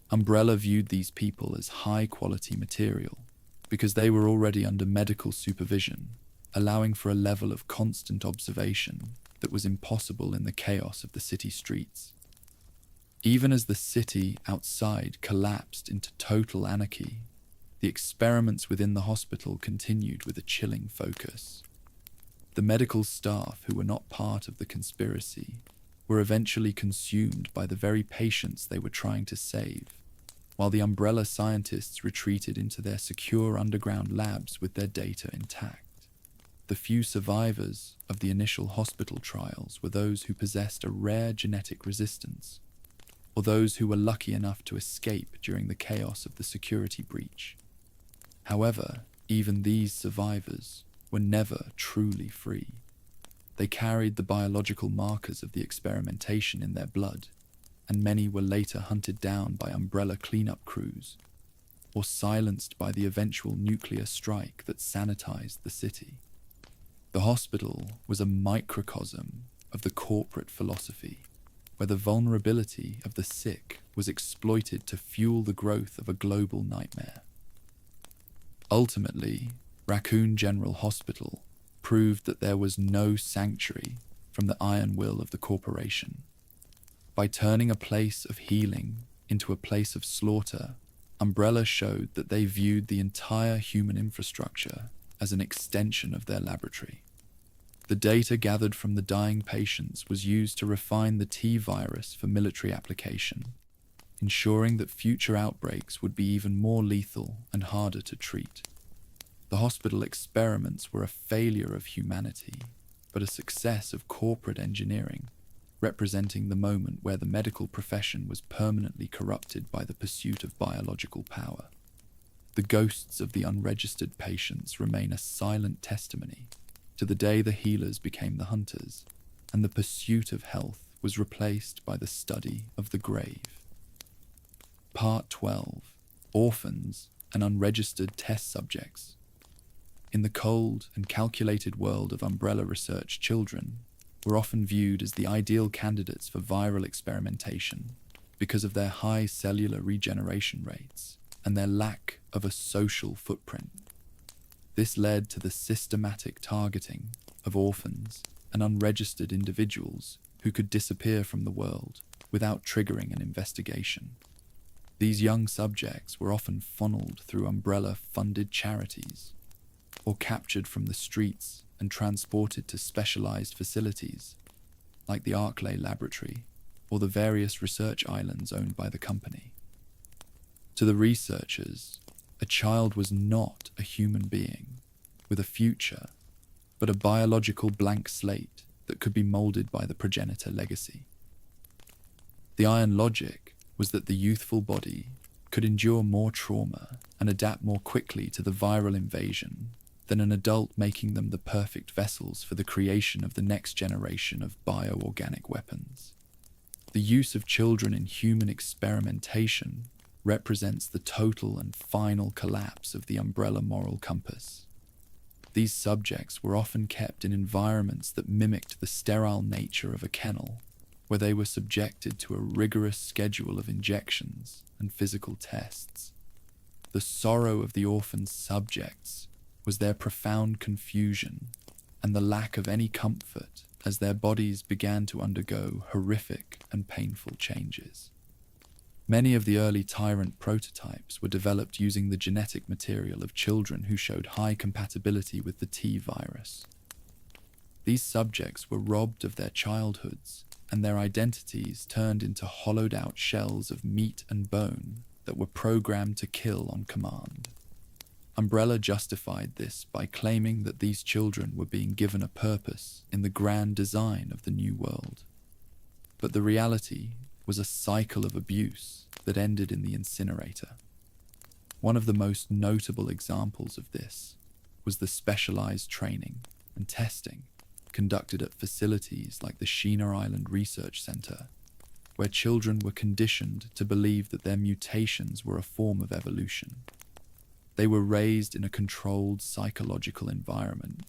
Umbrella viewed these people as high-quality material because they were already under medical supervision, allowing for a level of constant observation that was impossible in the chaos of the city streets. Even as the city outside collapsed into total anarchy, the experiments within the hospital continued with a chilling focus. The medical staff who were not part of the conspiracy were eventually consumed by the very patients they were trying to save, while the Umbrella scientists retreated into their secure underground labs with their data intact. The few survivors of the initial hospital trials were those who possessed a rare genetic resistance, or those who were lucky enough to escape during the chaos of the security breach. However, even these survivors were never truly free. They carried the biological markers of the experimentation in their blood, and many were later hunted down by Umbrella cleanup crews, or silenced by the eventual nuclear strike that sanitized the city. The hospital was a microcosm of the corporate philosophy, where the vulnerability of the sick was exploited to fuel the growth of a global nightmare. Ultimately, Raccoon General Hospital proved that there was no sanctuary from the iron will of the corporation. By turning a place of healing into a place of slaughter, Umbrella showed that they viewed the entire human infrastructure as an extension of their laboratory. The data gathered from the dying patients was used to refine the T virus for military application, ensuring that future outbreaks would be even more lethal and harder to treat. The hospital experiments were a failure of humanity, but a success of corporate engineering, representing the moment where the medical profession was permanently corrupted by the pursuit of biological power. The ghosts of the unregistered patients remain a silent testimony to the day the healers became the hunters, and the pursuit of health was replaced by the study of the grave. Part 12. Orphans and Unregistered Test Subjects. In the cold and calculated world of Umbrella research, children were often viewed as the ideal candidates for viral experimentation because of their high cellular regeneration rates and their lack of a social footprint. This led to the systematic targeting of orphans and unregistered individuals who could disappear from the world without triggering an investigation. These young subjects were often funneled through umbrella-funded charities, or captured from the streets and transported to specialized facilities, like the Arklay Laboratory or the various research islands owned by the company. To the researchers, a child was not a human being with a future, but a biological blank slate that could be molded by the progenitor legacy. The iron logic was that the youthful body could endure more trauma and adapt more quickly to the viral invasion than an adult, making them the perfect vessels for the creation of the next generation of bioorganic weapons. The use of children in human experimentation represents the total and final collapse of the umbrella moral compass. These subjects were often kept in environments that mimicked the sterile nature of a kennel, where they were subjected to a rigorous schedule of injections and physical tests. The sorrow of the orphan subjects was their profound confusion and the lack of any comfort as their bodies began to undergo horrific and painful changes. Many of the early tyrant prototypes were developed using the genetic material of children who showed high compatibility with the T virus. These subjects were robbed of their childhoods and their identities turned into hollowed-out shells of meat and bone that were programmed to kill on command. Umbrella justified this by claiming that these children were being given a purpose in the grand design of the new world. But the reality was a cycle of abuse that ended in the incinerator. One of the most notable examples of this was the specialized training and testing conducted at facilities like the Sheena Island Research Center, where children were conditioned to believe that their mutations were a form of evolution. They were raised in a controlled psychological environment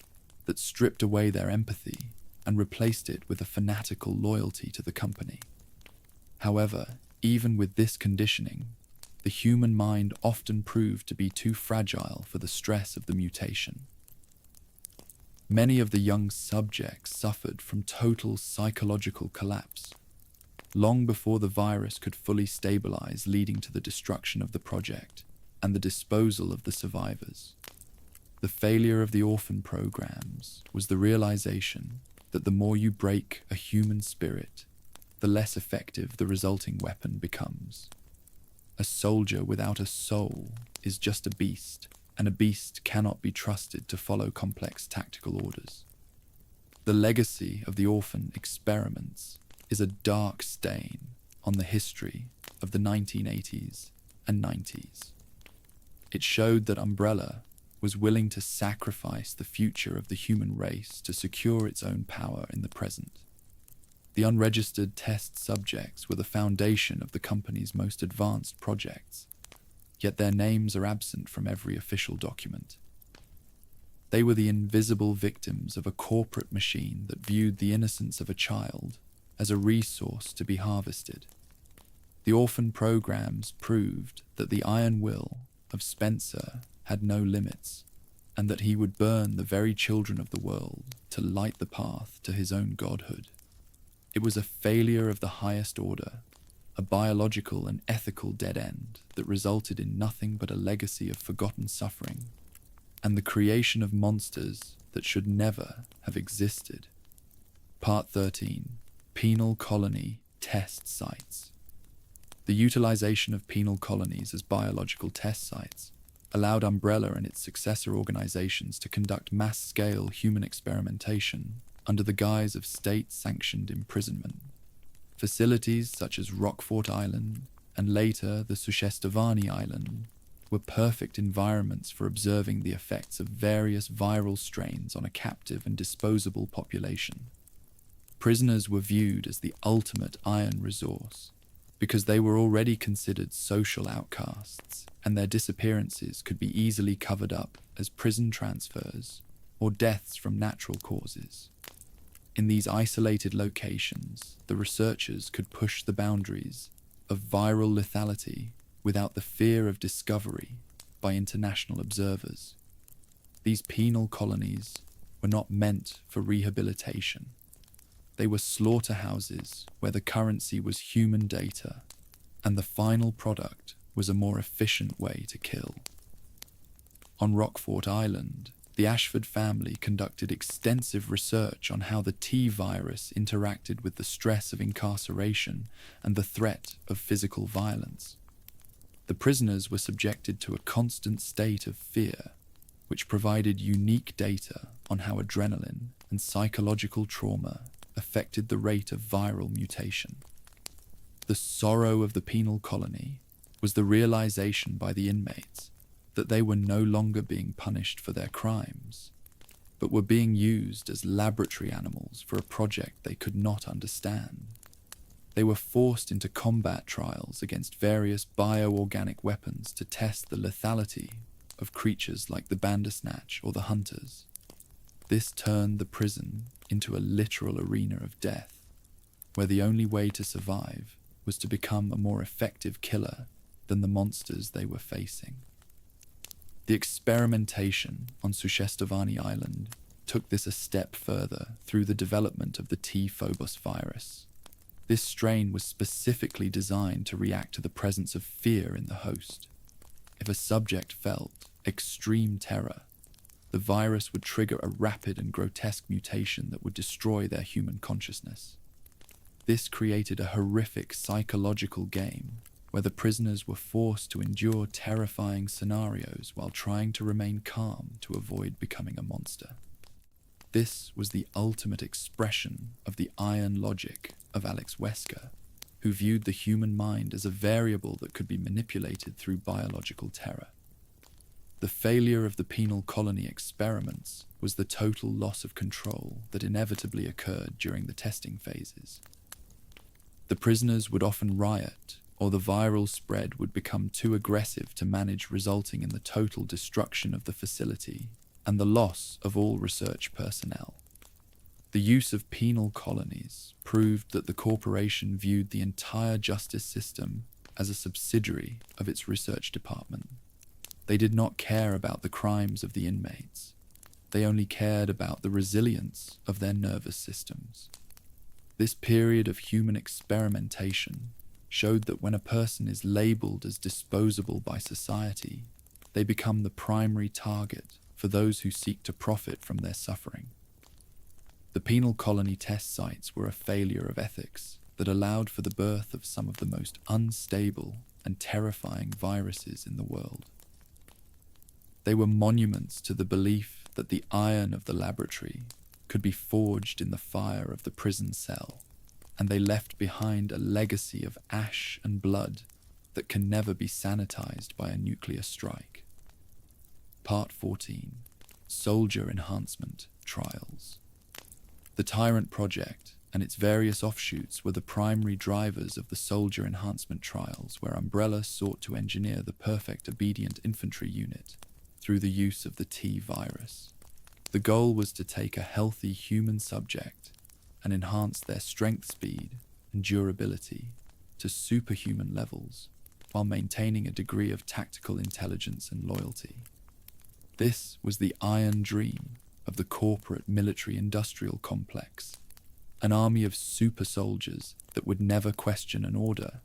that stripped away their empathy and replaced it with a fanatical loyalty to the company. However, even with this conditioning, the human mind often proved to be too fragile for the stress of the mutation. Many of the young subjects suffered from total psychological collapse, long before the virus could fully stabilize, leading to the destruction of the project and the disposal of the survivors. The failure of the orphan programs was the realization that the more you break a human spirit, the less effective the resulting weapon becomes. A soldier without a soul is just a beast, and a beast cannot be trusted to follow complex tactical orders. The legacy of the orphan experiments is a dark stain on the history of the 1980s and 90s. It showed that Umbrella was willing to sacrifice the future of the human race to secure its own power in the present. The unregistered test subjects were the foundation of the company's most advanced projects, yet their names are absent from every official document. They were the invisible victims of a corporate machine that viewed the innocence of a child as a resource to be harvested. The orphan programs proved that the iron will of Spencer had no limits, and that he would burn the very children of the world to light the path to his own godhood. It was a failure of the highest order, a biological and ethical dead end that resulted in nothing but a legacy of forgotten suffering, and the creation of monsters that should never have existed. Part 13. Penal Colony Test Sites. The utilization of penal colonies as biological test sites allowed Umbrella and its successor organizations to conduct mass-scale human experimentation under the guise of state-sanctioned imprisonment. Facilities such as Rockfort Island and later the Suchestovani Island were perfect environments for observing the effects of various viral strains on a captive and disposable population. Prisoners were viewed as the ultimate iron resource because they were already considered social outcasts, and their disappearances could be easily covered up as prison transfers or deaths from natural causes. In these isolated locations, the researchers could push the boundaries of viral lethality without the fear of discovery by international observers. These penal colonies were not meant for rehabilitation. They were slaughterhouses where the currency was human data, and the final product was a more efficient way to kill. On Rockfort Island, the Ashford family conducted extensive research on how the T virus interacted with the stress of incarceration and the threat of physical violence. The prisoners were subjected to a constant state of fear, which provided unique data on how adrenaline and psychological trauma affected the rate of viral mutation. The sorrow of the penal colony was the realization by the inmates that they were no longer being punished for their crimes, but were being used as laboratory animals for a project they could not understand. They were forced into combat trials against various bioorganic weapons to test the lethality of creatures like the Bandersnatch or the Hunters. This turned the prison into a literal arena of death, where the only way to survive was to become a more effective killer than the monsters they were facing. The experimentation on Sushestovani Island took this a step further through the development of the T. phobos virus. This strain was specifically designed to react to the presence of fear in the host. If a subject felt extreme terror, the virus would trigger a rapid and grotesque mutation that would destroy their human consciousness. This created a horrific psychological game where the prisoners were forced to endure terrifying scenarios while trying to remain calm to avoid becoming a monster. This was the ultimate expression of the iron logic of Alex Wesker, who viewed the human mind as a variable that could be manipulated through biological terror. The failure of the penal colony experiments was the total loss of control that inevitably occurred during the testing phases. The prisoners would often riot, or the viral spread would become too aggressive to manage, resulting in the total destruction of the facility and the loss of all research personnel. The use of penal colonies proved that the corporation viewed the entire justice system as a subsidiary of its research department. They did not care about the crimes of the inmates. They only cared about the resilience of their nervous systems. This period of human experimentation showed that when a person is labeled as disposable by society, they become the primary target for those who seek to profit from their suffering. The penal colony test sites were a failure of ethics that allowed for the birth of some of the most unstable and terrifying viruses in the world. They were monuments to the belief that the iron of the laboratory could be forged in the fire of the prison cell, and they left behind a legacy of ash and blood that can never be sanitized by a nuclear strike. Part 14. Soldier Enhancement Trials. The Tyrant Project and its various offshoots were the primary drivers of the soldier enhancement trials, where Umbrella sought to engineer the perfect obedient infantry unit through the use of the T virus. The goal was to take a healthy human subject and enhance their strength, speed, and durability to superhuman levels while maintaining a degree of tactical intelligence and loyalty. This was the iron dream of the corporate military-industrial complex, an army of super soldiers that would never question an order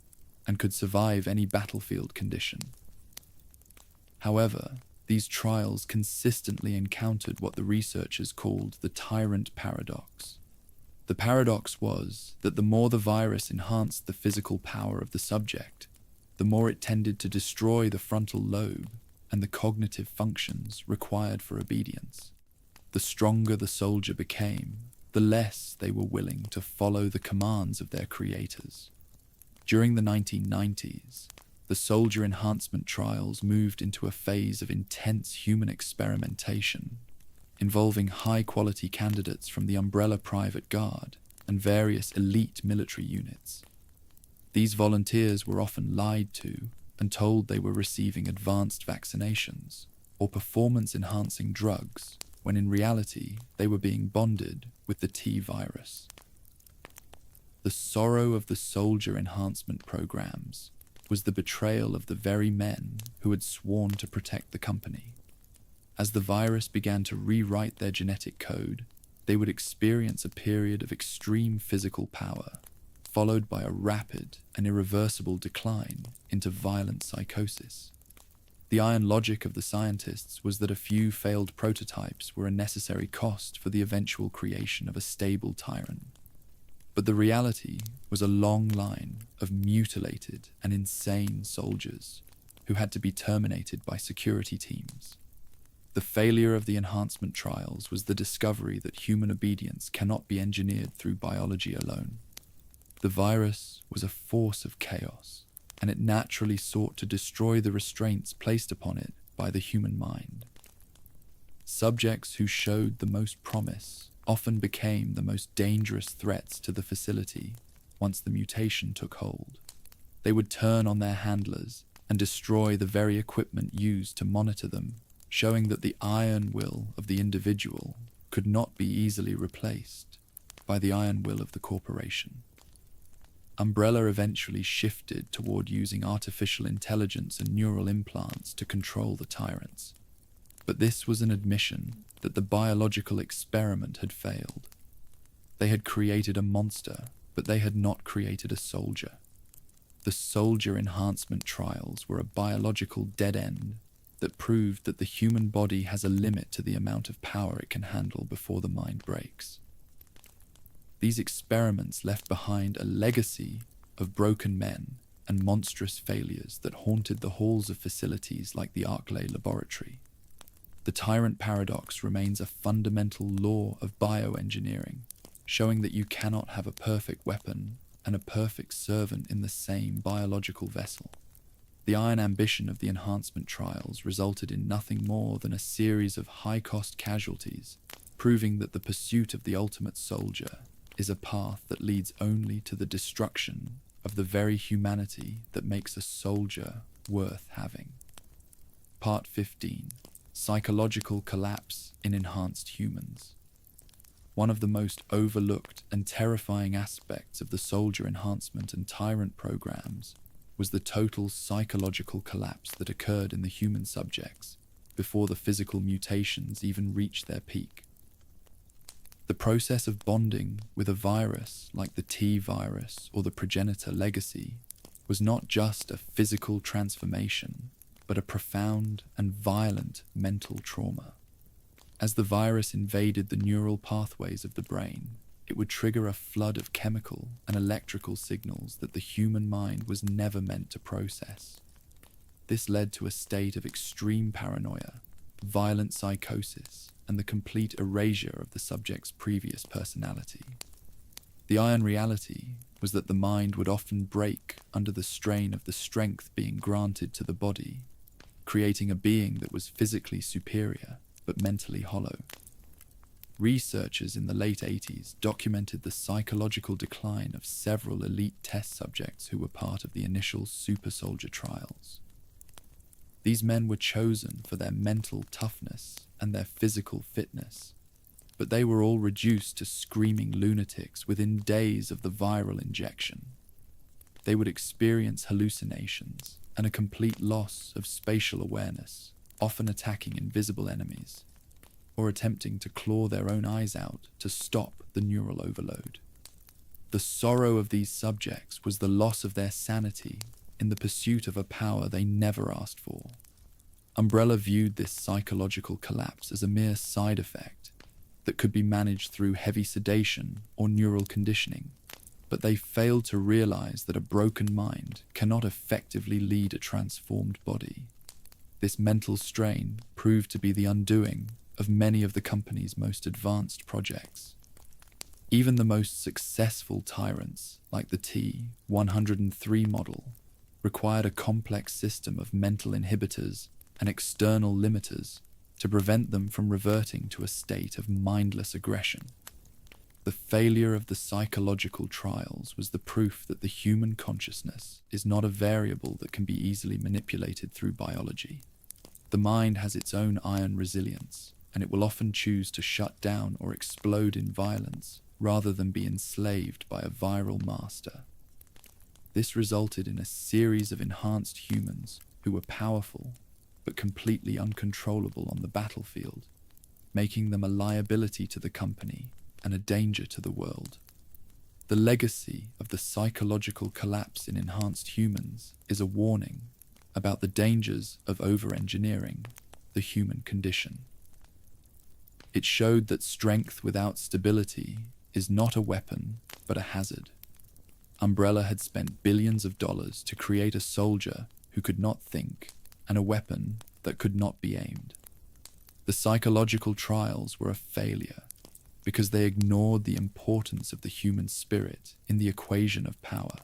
and could survive any battlefield condition. However, these trials consistently encountered what the researchers called the tyrant paradox. The paradox was that the more the virus enhanced the physical power of the subject, the more it tended to destroy the frontal lobe and the cognitive functions required for obedience. The stronger the soldier became, the less they were willing to follow the commands of their creators. During the 1990s, the soldier enhancement trials moved into a phase of intense human experimentation, involving high-quality candidates from the Umbrella Private Guard and various elite military units. These volunteers were often lied to and told they were receiving advanced vaccinations or performance-enhancing drugs, when in reality they were being bonded with the T virus. The sorrow of the soldier enhancement programs was the betrayal of the very men who had sworn to protect the company. As the virus began to rewrite their genetic code, they would experience a period of extreme physical power, followed by a rapid and irreversible decline into violent psychosis. The iron logic of the scientists was that a few failed prototypes were a necessary cost for the eventual creation of a stable tyrant. But the reality was a long line of mutilated and insane soldiers who had to be terminated by security teams. The failure of the enhancement trials was the discovery that human obedience cannot be engineered through biology alone. The virus was a force of chaos, and it naturally sought to destroy the restraints placed upon it by the human mind. Subjects who showed the most promise often became the most dangerous threats to the facility once the mutation took hold. They would turn on their handlers and destroy the very equipment used to monitor them, showing that the iron will of the individual could not be easily replaced by the iron will of the corporation. Umbrella eventually shifted toward using artificial intelligence and neural implants to control the tyrants. But this was an admission that the biological experiment had failed. They had created a monster, but they had not created a soldier. The soldier enhancement trials were a biological dead end that proved that the human body has a limit to the amount of power it can handle before the mind breaks. These experiments left behind a legacy of broken men and monstrous failures that haunted the halls of facilities like the Arklay laboratory. The tyrant paradox remains a fundamental law of bioengineering, showing that you cannot have a perfect weapon and a perfect servant in the same biological vessel. The iron ambition of the enhancement trials resulted in nothing more than a series of high-cost casualties, proving that the pursuit of the ultimate soldier is a path that leads only to the destruction of the very humanity that makes a soldier worth having. Part 15. Psychological collapse in enhanced humans. One of the most overlooked and terrifying aspects of the soldier enhancement and tyrant programs was the total psychological collapse that occurred in the human subjects before the physical mutations even reached their peak. The process of bonding with a virus like the T virus or the progenitor legacy was not just a physical transformation, but a profound and violent mental trauma. As the virus invaded the neural pathways of the brain, it would trigger a flood of chemical and electrical signals that the human mind was never meant to process. This led to a state of extreme paranoia, violent psychosis, and the complete erasure of the subject's previous personality. The iron reality was that the mind would often break under the strain of the strength being granted to the body, creating a being that was physically superior but mentally hollow. Researchers in the late 80s documented the psychological decline of several elite test subjects who were part of the initial super soldier trials. These men were chosen for their mental toughness and their physical fitness, but they were all reduced to screaming lunatics within days of the viral injection. They would experience hallucinations and a complete loss of spatial awareness, often attacking invisible enemies, or attempting to claw their own eyes out to stop the neural overload. The sorrow of these subjects was the loss of their sanity in the pursuit of a power they never asked for. Umbrella viewed this psychological collapse as a mere side effect that could be managed through heavy sedation or neural conditioning, but they failed to realize that a broken mind cannot effectively lead a transformed body. This mental strain proved to be the undoing of many of the company's most advanced projects. Even the most successful tyrants, like the T-103 model, required a complex system of mental inhibitors and external limiters to prevent them from reverting to a state of mindless aggression. The failure of the psychological trials was the proof that the human consciousness is not a variable that can be easily manipulated through biology. The mind has its own iron resilience, and it will often choose to shut down or explode in violence rather than be enslaved by a viral master. This resulted in a series of enhanced humans who were powerful but completely uncontrollable on the battlefield, making them a liability to the company and a danger to the world. The legacy of the psychological collapse in enhanced humans is a warning about the dangers of over-engineering the human condition. It showed that strength without stability is not a weapon, but a hazard. Umbrella had spent billions of dollars to create a soldier who could not think and a weapon that could not be aimed. The psychological trials were a failure because they ignored the importance of the human spirit in the equation of power.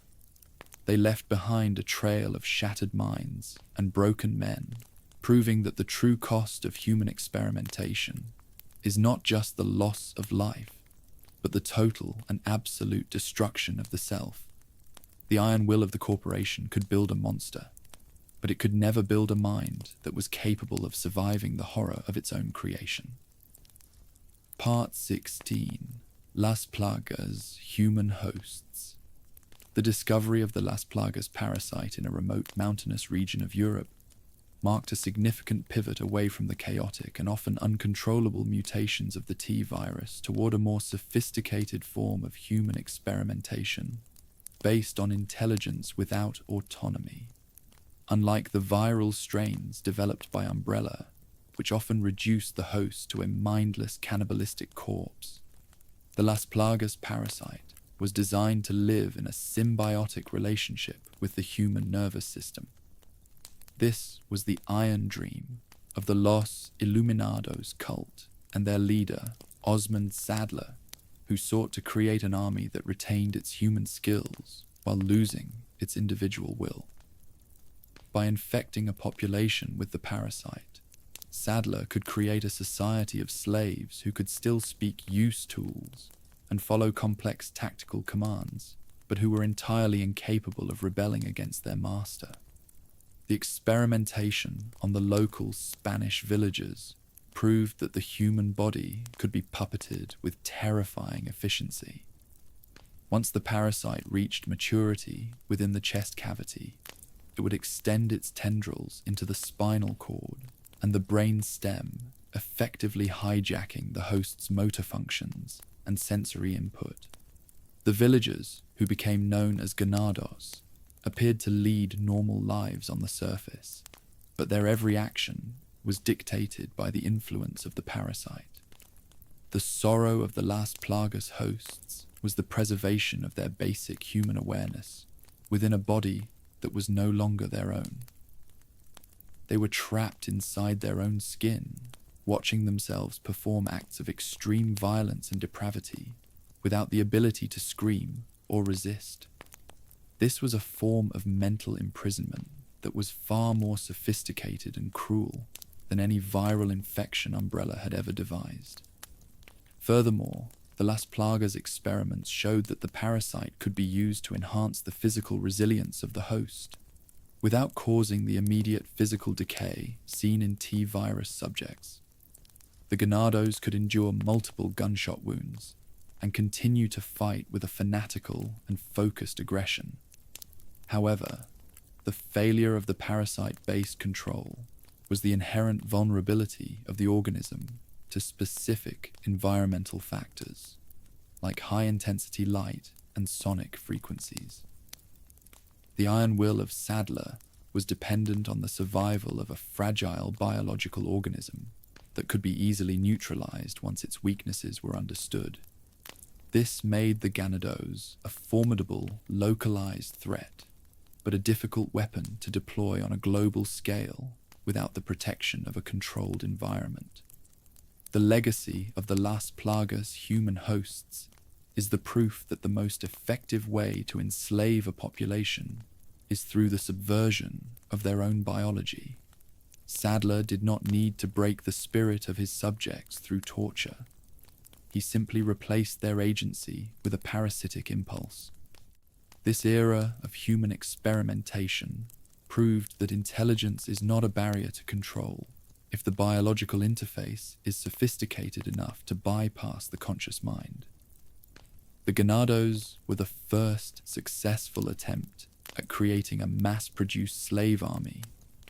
They left behind a trail of shattered minds and broken men, proving that the true cost of human experimentation is not just the loss of life, but the total and absolute destruction of the self. The iron will of the corporation could build a monster, but it could never build a mind that was capable of surviving the horror of its own creation. Part 16. Las Plagas, Human Hosts. The discovery of the Las Plagas parasite in a remote mountainous region of Europe marked a significant pivot away from the chaotic and often uncontrollable mutations of the T virus toward a more sophisticated form of human experimentation based on intelligence without autonomy. Unlike the viral strains developed by Umbrella, which often reduced the host to a mindless cannibalistic corpse, the Las Plagas parasite was designed to live in a symbiotic relationship with the human nervous system. This was the iron dream of the Los Illuminados cult and their leader, Osmond Sadler, who sought to create an army that retained its human skills while losing its individual will. By infecting a population with the parasite, Sadler could create a society of slaves who could still speak use tools and follow complex tactical commands, but who were entirely incapable of rebelling against their master. The experimentation on the local Spanish villagers proved that the human body could be puppeted with terrifying efficiency. Once the parasite reached maturity within the chest cavity, it would extend its tendrils into the spinal cord and the brain stem, effectively hijacking the host's motor functions and sensory input. The villagers, who became known as ganados, appeared to lead normal lives on the surface, but their every action was dictated by the influence of the parasite. The sorrow of the Las Plagas hosts was the preservation of their basic human awareness within a body that was no longer their own. They were trapped inside their own skin, watching themselves perform acts of extreme violence and depravity without the ability to scream or resist. This was a form of mental imprisonment that was far more sophisticated and cruel than any viral infection Umbrella had ever devised. Furthermore, the Las Plagas experiments showed that the parasite could be used to enhance the physical resilience of the host, without causing the immediate physical decay seen in T virus subjects. The ganados could endure multiple gunshot wounds and continue to fight with a fanatical and focused aggression. However, the failure of the parasite-based control was the inherent vulnerability of the organism to specific environmental factors, like high-intensity light and sonic frequencies. The iron will of Sadler was dependent on the survival of a fragile biological organism that could be easily neutralized once its weaknesses were understood. This made the ganados a formidable, localized threat, but a difficult weapon to deploy on a global scale without the protection of a controlled environment. The legacy of the Las Plagas human hosts is the proof that the most effective way to enslave a population is through the subversion of their own biology. Sadler did not need to break the spirit of his subjects through torture. He simply replaced their agency with a parasitic impulse. This era of human experimentation proved that intelligence is not a barrier to control if the biological interface is sophisticated enough to bypass the conscious mind. The ganados were the first successful attempt at creating a mass-produced slave army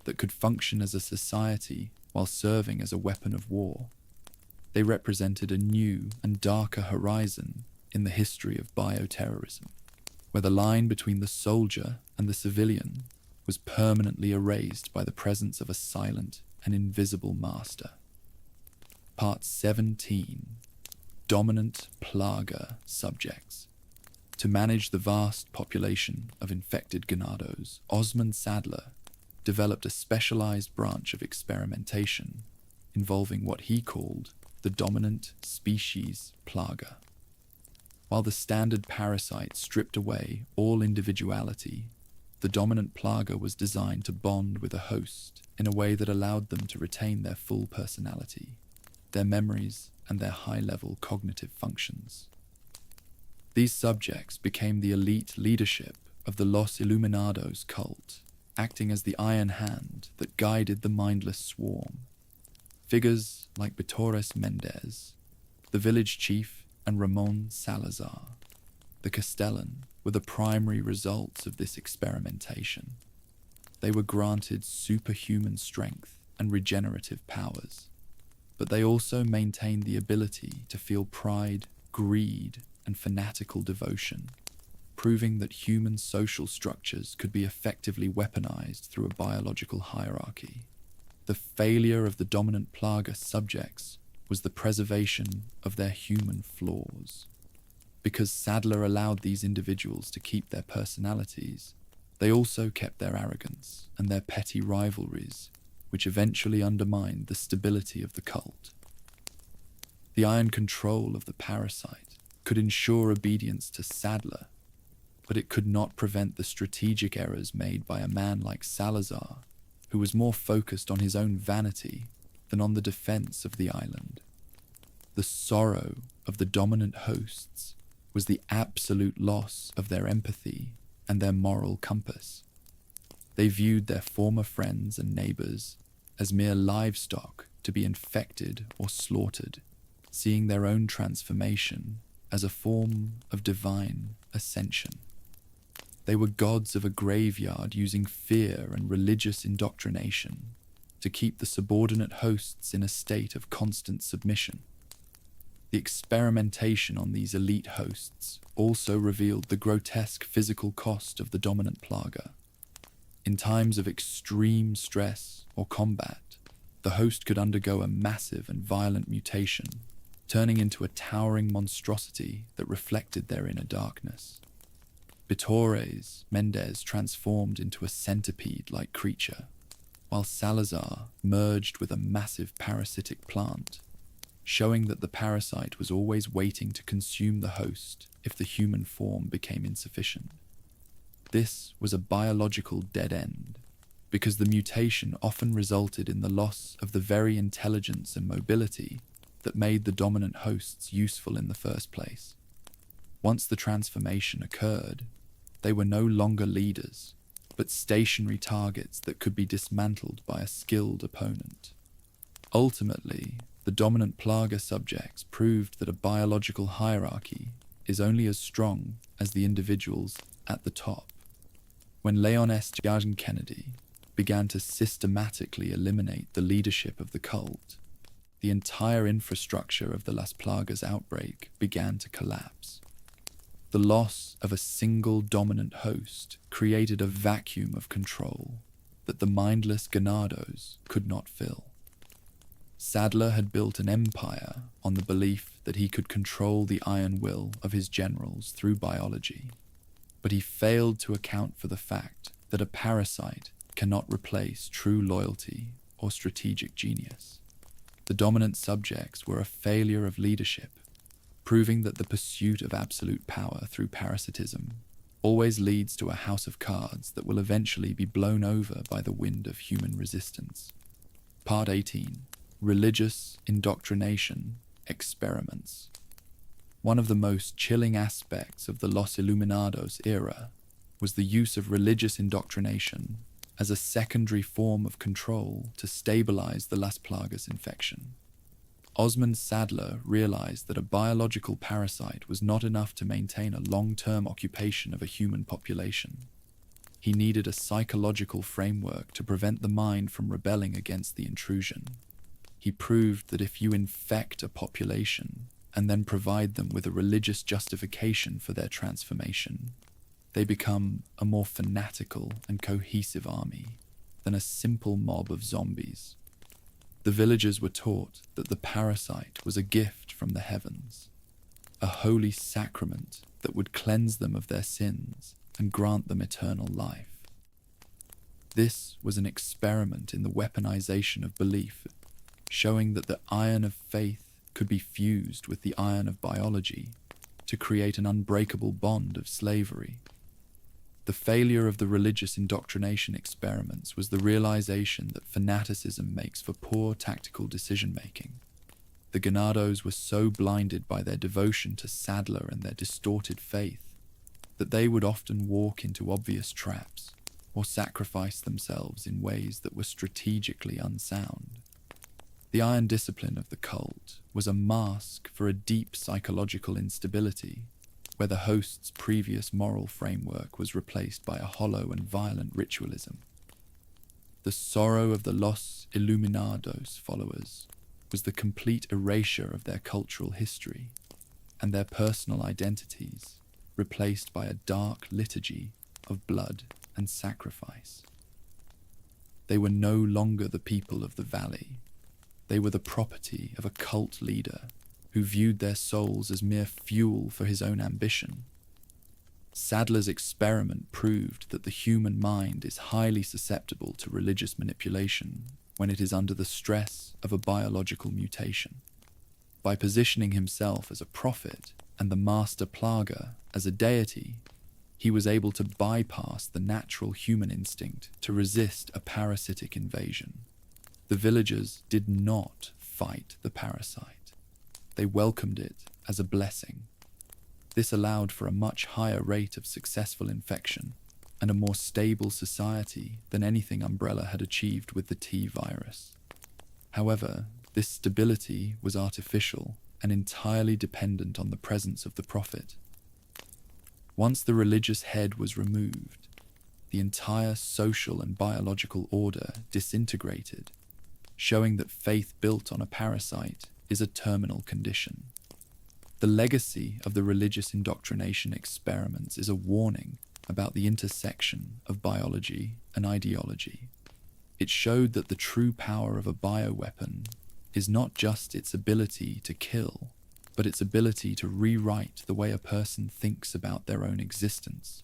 that could function as a society while serving as a weapon of war. They represented a new and darker horizon in the history of bioterrorism, where the line between the soldier and the civilian was permanently erased by the presence of a silent and invisible master. Part 17. Dominant Plaga Subjects. To manage the vast population of infected ganados, Osmond Sadler developed a specialized branch of experimentation involving what he called the dominant species plaga. While the standard parasite stripped away all individuality, the dominant plaga was designed to bond with a host in a way that allowed them to retain their full personality, their memories, and their high-level cognitive functions. These subjects became the elite leadership of the Los Illuminados cult, acting as the iron hand that guided the mindless swarm. Figures like Bitores Mendez, the village chief, and Ramon Salazar, the Castellan, were the primary results of this experimentation. They were granted superhuman strength and regenerative powers, but they also maintained the ability to feel pride, greed, and fanatical devotion, proving that human social structures could be effectively weaponized through a biological hierarchy. The failure of the dominant plaga subjects was the preservation of their human flaws. Because Sadler allowed these individuals to keep their personalities, they also kept their arrogance and their petty rivalries, which eventually undermined the stability of the cult. The iron control of the parasite could ensure obedience to Sadler, but it could not prevent the strategic errors made by a man like Salazar, who was more focused on his own vanity than on the defense of the island. The sorrow of the dominant hosts was the absolute loss of their empathy and their moral compass. They viewed their former friends and neighbors as mere livestock to be infected or slaughtered, seeing their own transformation as a form of divine ascension. They were gods of a graveyard using fear and religious indoctrination to keep the subordinate hosts in a state of constant submission. The experimentation on these elite hosts also revealed the grotesque physical cost of the dominant plaga. In times of extreme stress or combat, the host could undergo a massive and violent mutation, turning into a towering monstrosity that reflected their inner darkness. Bitores Mendez transformed into a centipede-like creature, while Salazar merged with a massive parasitic plant, showing that the parasite was always waiting to consume the host if the human form became insufficient. This was a biological dead end, because the mutation often resulted in the loss of the very intelligence and mobility that made the dominant hosts useful in the first place. Once the transformation occurred, they were no longer leaders, but stationary targets that could be dismantled by a skilled opponent. Ultimately, the dominant plaga subjects proved that a biological hierarchy is only as strong as the individuals at the top. When Leon S. Kennedy began to systematically eliminate the leadership of the cult, the entire infrastructure of the Las Plagas outbreak began to collapse. The loss of a single dominant host created a vacuum of control that the mindless ganados could not fill. Sadler had built an empire on the belief that he could control the iron will of his generals through biology, but he failed to account for the fact that a parasite cannot replace true loyalty or strategic genius. The dominant subjects were a failure of leadership, proving that the pursuit of absolute power through parasitism always leads to a house of cards that will eventually be blown over by the wind of human resistance. Part 18. Religious Indoctrination Experiments. One of the most chilling aspects of the Los Illuminados era was the use of religious indoctrination as a secondary form of control to stabilize the Las Plagas infection. Osmond Sadler realized that a biological parasite was not enough to maintain a long-term occupation of a human population. He needed a psychological framework to prevent the mind from rebelling against the intrusion. He proved that if you infect a population, and then provide them with a religious justification for their transformation, they become a more fanatical and cohesive army than a simple mob of zombies. The villagers were taught that the parasite was a gift from the heavens, a holy sacrament that would cleanse them of their sins and grant them eternal life. This was an experiment in the weaponization of belief, showing that the iron of faith could be fused with the iron of biology to create an unbreakable bond of slavery. The failure of the religious indoctrination experiments was the realization that fanaticism makes for poor tactical decision-making. The ganados were so blinded by their devotion to Sadler and their distorted faith that they would often walk into obvious traps or sacrifice themselves in ways that were strategically unsound. The iron discipline of the cult was a mask for a deep psychological instability, where the host's previous moral framework was replaced by a hollow and violent ritualism. The sorrow of the Los Iluminados followers was the complete erasure of their cultural history and their personal identities, replaced by a dark liturgy of blood and sacrifice. They were no longer the people of the valley. They were the property of a cult leader who viewed their souls as mere fuel for his own ambition. Sadler's experiment proved that the human mind is highly susceptible to religious manipulation when it is under the stress of a biological mutation. By positioning himself as a prophet and the master Plaga as a deity, he was able to bypass the natural human instinct to resist a parasitic invasion. The villagers did not fight the parasite. They welcomed it as a blessing. This allowed for a much higher rate of successful infection and a more stable society than anything Umbrella had achieved with the T virus. However, this stability was artificial and entirely dependent on the presence of the prophet. Once the religious head was removed, the entire social and biological order disintegrated, showing that faith built on a parasite is a terminal condition. The legacy of the religious indoctrination experiments is a warning about the intersection of biology and ideology. It showed that the true power of a bioweapon is not just its ability to kill, but its ability to rewrite the way a person thinks about their own existence.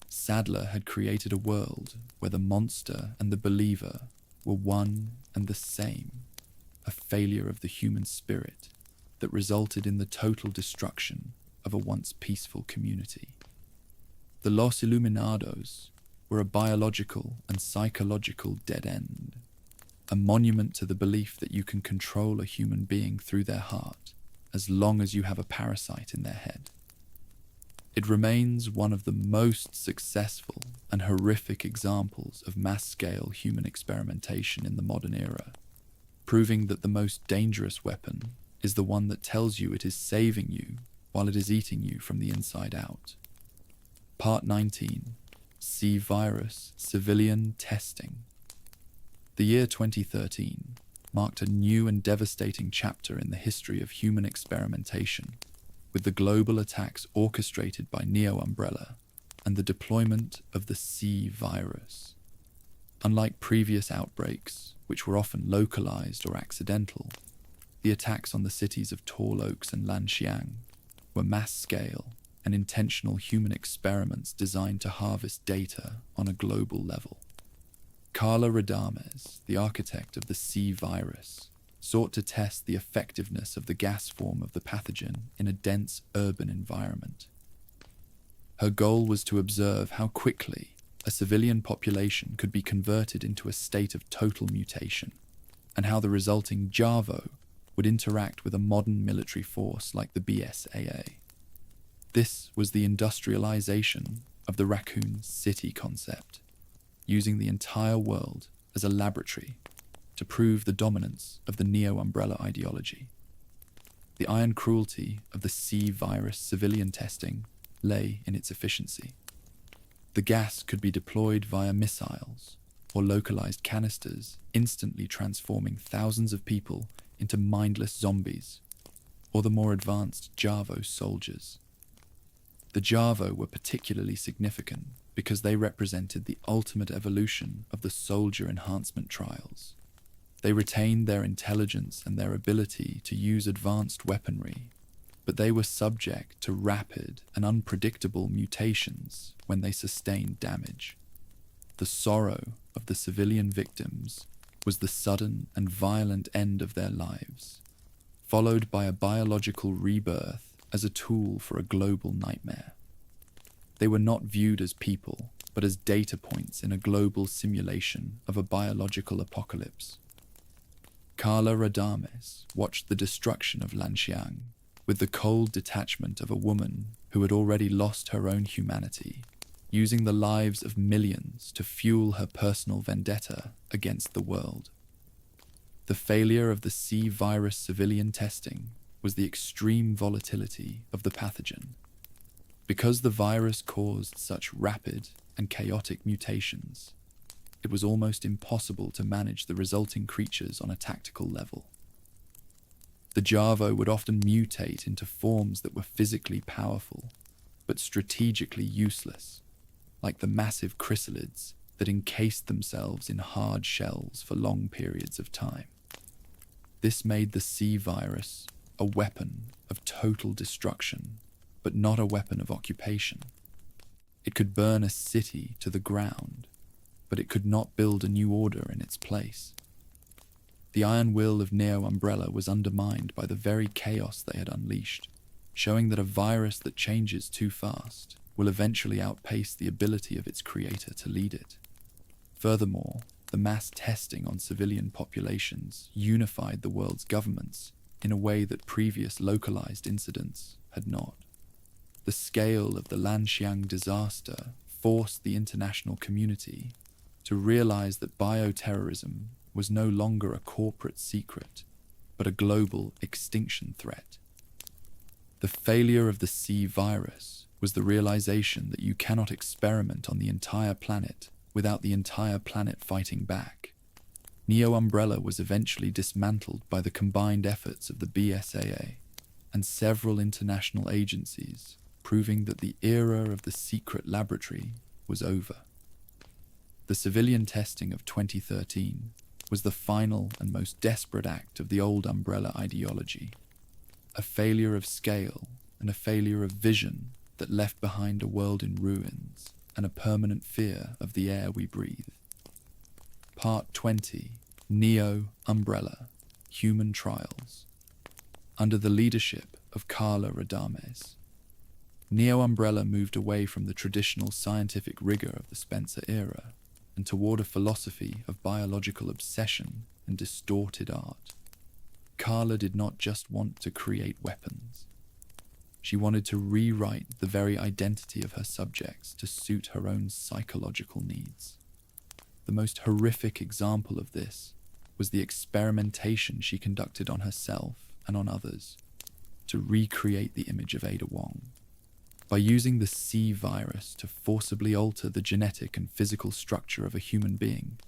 Sadler had created a world where the monster and the believer were one and the same, a failure of the human spirit that resulted in the total destruction of a once peaceful community. The Los Iluminados were a biological and psychological dead end, a monument to the belief that you can control a human being through their heart as long as you have a parasite in their head. It remains one of the most successful and horrific examples of mass-scale human experimentation in the modern era, proving that the most dangerous weapon is the one that tells you it is saving you while it is eating you from the inside out. Part 19, C Virus Civilian Testing. The year 2013 marked a new and devastating chapter in the history of human experimentation, with the global attacks orchestrated by Neo-Umbrella and the deployment of the C virus. Unlike previous outbreaks, which were often localized or accidental, the attacks on the cities of Tall Oaks and Lanxiang were mass-scale and intentional human experiments designed to harvest data on a global level. Carla Radames, the architect of the C virus, sought to test the effectiveness of the gas form of the pathogen in a dense urban environment. Her goal was to observe how quickly a civilian population could be converted into a state of total mutation, and how the resulting JAVO would interact with a modern military force like the BSAA. This was the industrialization of the Raccoon City concept, using the entire world as a laboratory to prove the dominance of the Neo-Umbrella ideology. The iron cruelty of the C virus civilian testing lay in its efficiency. The gas could be deployed via missiles or localized canisters, instantly transforming thousands of people into mindless zombies. or the more advanced Javo soldiers. The Javo were particularly significant because they represented the ultimate evolution of the soldier enhancement trials. They retained their intelligence and their ability to use advanced weaponry, but they were subject to rapid and unpredictable mutations when they sustained damage. The sorrow of the civilian victims was the sudden and violent end of their lives, followed by a biological rebirth as a tool for a global nightmare. They were not viewed as people, but as data points in a global simulation of a biological apocalypse. Carla Radames watched the destruction of Lanxiang with the cold detachment of a woman who had already lost her own humanity, using the lives of millions to fuel her personal vendetta against the world. The failure of the C virus civilian testing was the extreme volatility of the pathogen. Because the virus caused such rapid and chaotic mutations, it was almost impossible to manage the resulting creatures on a tactical level. The Javo would often mutate into forms that were physically powerful, but strategically useless, like the massive chrysalids that encased themselves in hard shells for long periods of time. This made the C virus a weapon of total destruction, but not a weapon of occupation. It could burn a city to the ground, but it could not build a new order in its place. The iron will of Neo Umbrella was undermined by the very chaos they had unleashed, showing that a virus that changes too fast will eventually outpace the ability of its creator to lead it. Furthermore, the mass testing on civilian populations unified the world's governments in a way that previous localized incidents had not. The scale of the Lanxiang disaster forced the international community to realize that bioterrorism was no longer a corporate secret, but a global extinction threat. The failure of the C virus was the realization that you cannot experiment on the entire planet without the entire planet fighting back. Neo Umbrella was eventually dismantled by the combined efforts of the BSAA and several international agencies, proving that the era of the secret laboratory was over. The civilian testing of 2013 was the final and most desperate act of the old Umbrella ideology, a failure of scale and a failure of vision that left behind a world in ruins and a permanent fear of the air we breathe. Part 20, Neo Umbrella, Human Trials. Under the leadership of Carla Radames, Neo Umbrella moved away from the traditional scientific rigor of the Spencer era and toward a philosophy of biological obsession and distorted art. Carla did not just want to create weapons. She wanted to rewrite the very identity of her subjects to suit her own psychological needs. The most horrific example of this was the experimentation she conducted on herself and on others to recreate the image of Ada Wong. By using the C virus to forcibly alter the genetic and physical structure of a human being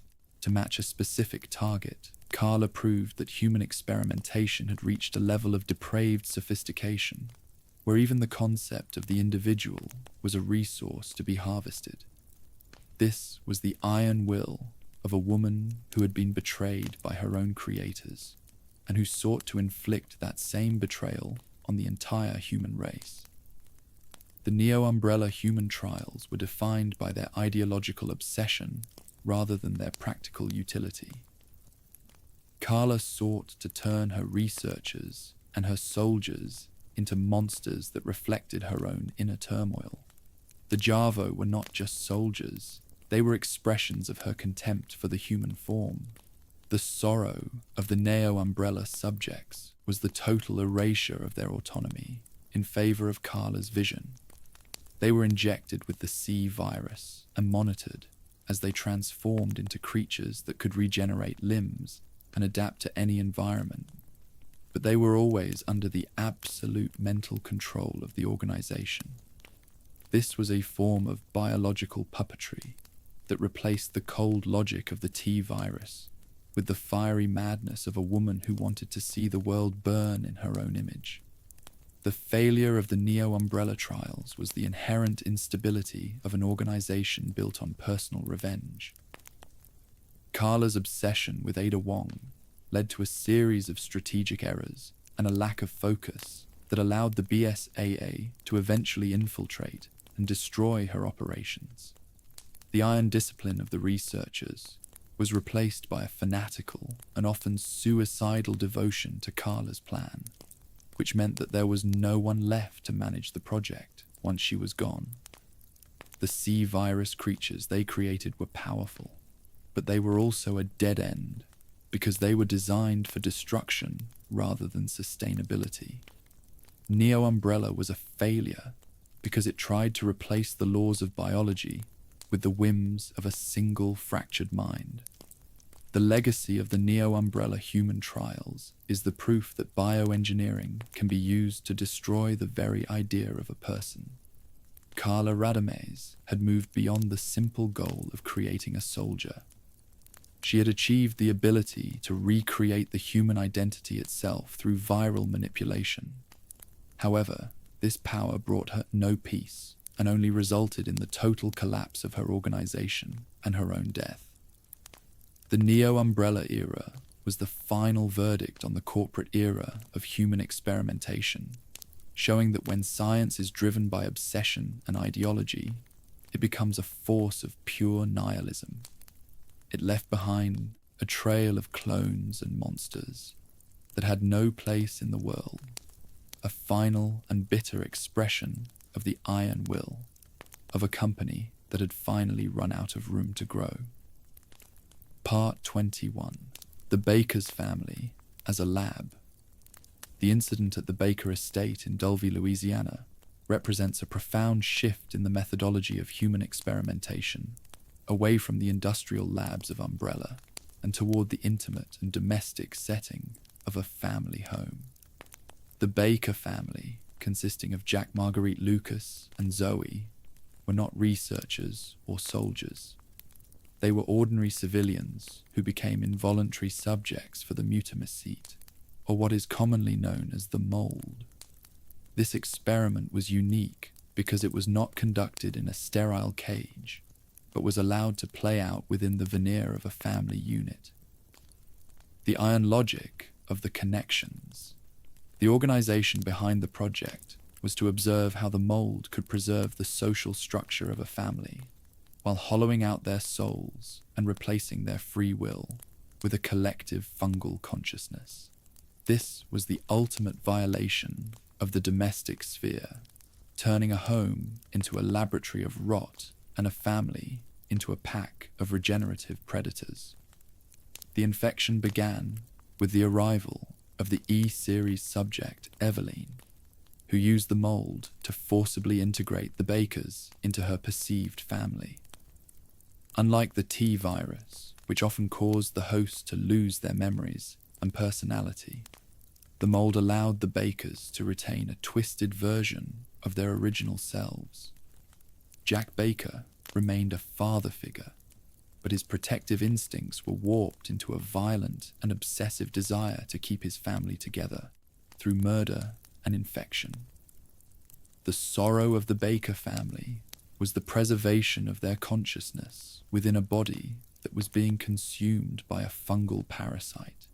to match a specific target, Carla proved that human experimentation had reached a level of depraved sophistication where even the concept of the individual was a resource to be harvested. This was the iron will of a woman who had been betrayed by her own creators and who sought to inflict that same betrayal on the entire human race. The Neo Umbrella human trials were defined by their ideological obsession rather than their practical utility. Carla sought to turn her researchers and her soldiers into monsters that reflected her own inner turmoil. The Javo were not just soldiers, they were expressions of her contempt for the human form. The sorrow of the Neo Umbrella subjects was the total erasure of their autonomy in favor of Carla's vision. They were injected with the C virus and monitored as they transformed into creatures that could regenerate limbs and adapt to any environment. But they were always under the absolute mental control of the organization. This was a form of biological puppetry that replaced the cold logic of the T virus with the fiery madness of a woman who wanted to see the world burn in her own image. The failure of the Neo-Umbrella trials was the inherent instability of an organization built on personal revenge. Carla's obsession with Ada Wong led to a series of strategic errors and a lack of focus that allowed the BSAA to eventually infiltrate and destroy her operations. The iron discipline of the researchers was replaced by a fanatical and often suicidal devotion to Carla's plan, which meant that there was no one left to manage the project once she was gone. The C virus creatures they created were powerful, but they were also a dead end because they were designed for destruction rather than sustainability. Neo-Umbrella was a failure because it tried to replace the laws of biology with the whims of a single fractured mind. The legacy of the Neo-Umbrella human trials is the proof that bioengineering can be used to destroy the very idea of a person. Carla Radames had moved beyond the simple goal of creating a soldier. She had achieved the ability to recreate the human identity itself through viral manipulation. However, this power brought her no peace and only resulted in the total collapse of her organization and her own death. The Neo-Umbrella era was the final verdict on the corporate era of human experimentation, showing that when science is driven by obsession and ideology, it becomes a force of pure nihilism. It left behind a trail of clones and monsters that had no place in the world, a final and bitter expression of the iron will of a company that had finally run out of room to grow. Part 21. The Baker's family as a lab. The incident at the Baker estate in Dulvey, Louisiana, represents a profound shift in the methodology of human experimentation, away from the industrial labs of Umbrella and toward the intimate and domestic setting of a family home. The Baker family, consisting of Jack Marguerite Lucas and Zoe, were not researchers or soldiers. They were ordinary civilians who became involuntary subjects for the mutamacete, or what is commonly known as the mold. This experiment was unique because it was not conducted in a sterile cage, but was allowed to play out within the veneer of a family unit. The iron logic of the connections. The organization behind the project was to observe how the mold could preserve the social structure of a family, while hollowing out their souls and replacing their free will with a collective fungal consciousness. This was the ultimate violation of the domestic sphere, turning a home into a laboratory of rot and a family into a pack of regenerative predators. The infection began with the arrival of the E-series subject, Eveline, who used the mold to forcibly integrate the Bakers into her perceived family. Unlike the T virus, which often caused the host to lose their memories and personality, the mold allowed the Bakers to retain a twisted version of their original selves. Jack Baker remained a father figure, but his protective instincts were warped into a violent and obsessive desire to keep his family together through murder and infection. The sorrow of the Baker family was the preservation of their consciousness within a body that was being consumed by a fungal parasite.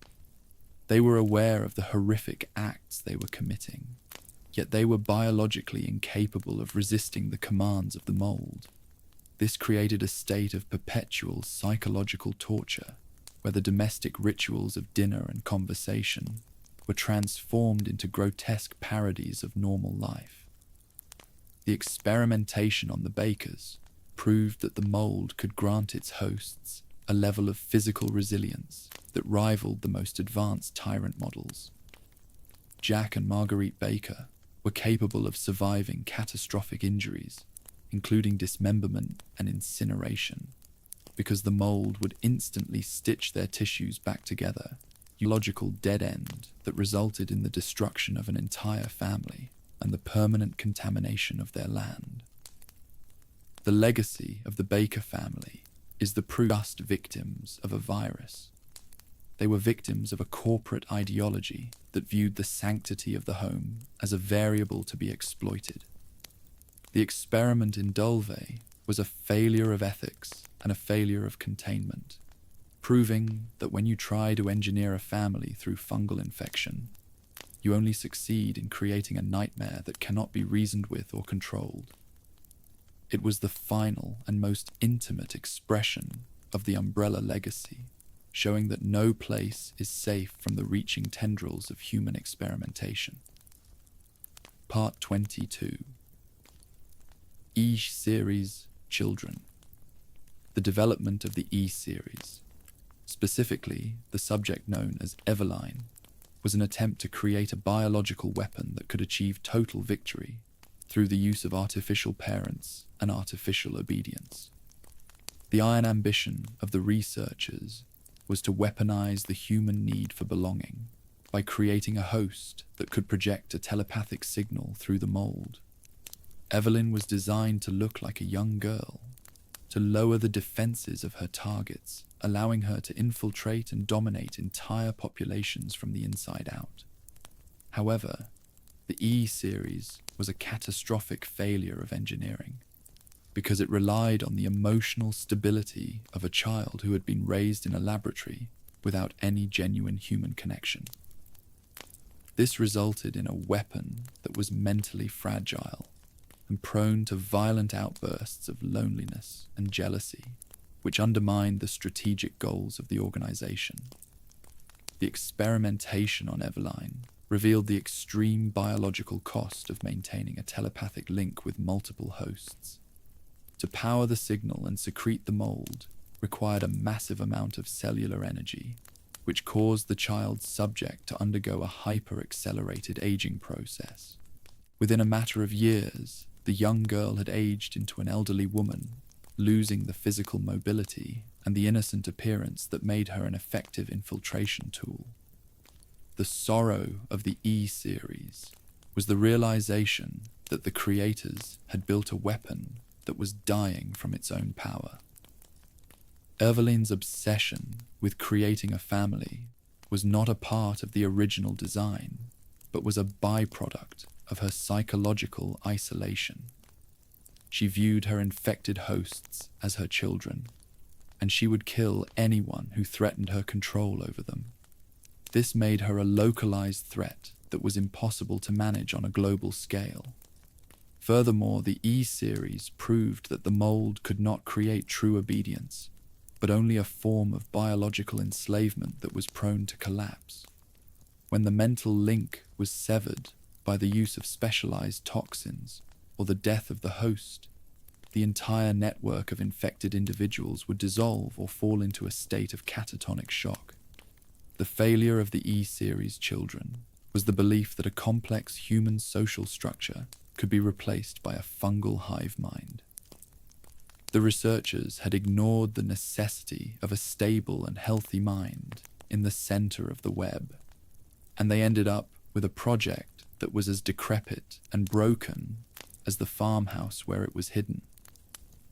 They were aware of the horrific acts they were committing, yet they were biologically incapable of resisting the commands of the mold. This created a state of perpetual psychological torture, where the domestic rituals of dinner and conversation were transformed into grotesque parodies of normal life. The experimentation on the Bakers proved that the mold could grant its hosts a level of physical resilience that rivaled the most advanced tyrant models. Jack and Marguerite Baker were capable of surviving catastrophic injuries, including dismemberment and incineration, because the mold would instantly stitch their tissues back together, a logical dead end that resulted in the destruction of an entire family and the permanent contamination of their land. The legacy of the Baker family is the just victims of a virus. They were victims of a corporate ideology that viewed the sanctity of the home as a variable to be exploited. The experiment in Dulve was a failure of ethics and a failure of containment, proving that when you try to engineer a family through fungal infection, you only succeed in creating a nightmare that cannot be reasoned with or controlled. It was the final and most intimate expression of the umbrella legacy, showing that no place is safe from the reaching tendrils of human experimentation. Part 22. E-Series Children. The development of the E-Series, specifically the subject known as Eveline, was an attempt to create a biological weapon that could achieve total victory through the use of artificial parents and artificial obedience. The iron ambition of the researchers was to weaponize the human need for belonging by creating a host that could project a telepathic signal through the mold. Eveline was designed to look like a young girl, to lower the defenses of her targets, allowing her to infiltrate and dominate entire populations from the inside out. However, the E-Series was a catastrophic failure of engineering, because it relied on the emotional stability of a child who had been raised in a laboratory without any genuine human connection. This resulted in a weapon that was mentally fragile and prone to violent outbursts of loneliness and jealousy, which undermined the strategic goals of the organization. The experimentation on Eveline revealed the extreme biological cost of maintaining a telepathic link with multiple hosts. To power the signal and secrete the mold required a massive amount of cellular energy, which caused the child's subject to undergo a hyper-accelerated aging process. Within a matter of years, the young girl had aged into an elderly woman, losing the physical mobility and the innocent appearance that made her an effective infiltration tool. The sorrow of the E-Series was the realization that the creators had built a weapon that was dying from its own power. Eveline's obsession with creating a family was not a part of the original design, but was a byproduct of her psychological isolation. She viewed her infected hosts as her children, and she would kill anyone who threatened her control over them. This made her a localized threat that was impossible to manage on a global scale. Furthermore, the E-Series proved that the mold could not create true obedience, but only a form of biological enslavement that was prone to collapse. When the mental link was severed by the use of specialized toxins or the death of the host, the entire network of infected individuals would dissolve or fall into a state of catatonic shock. The failure of the E-Series children was the belief that a complex human social structure could be replaced by a fungal hive mind. The researchers had ignored the necessity of a stable and healthy mind in the center of the web, and they ended up with a project that was as decrepit and broken as the farmhouse where it was hidden.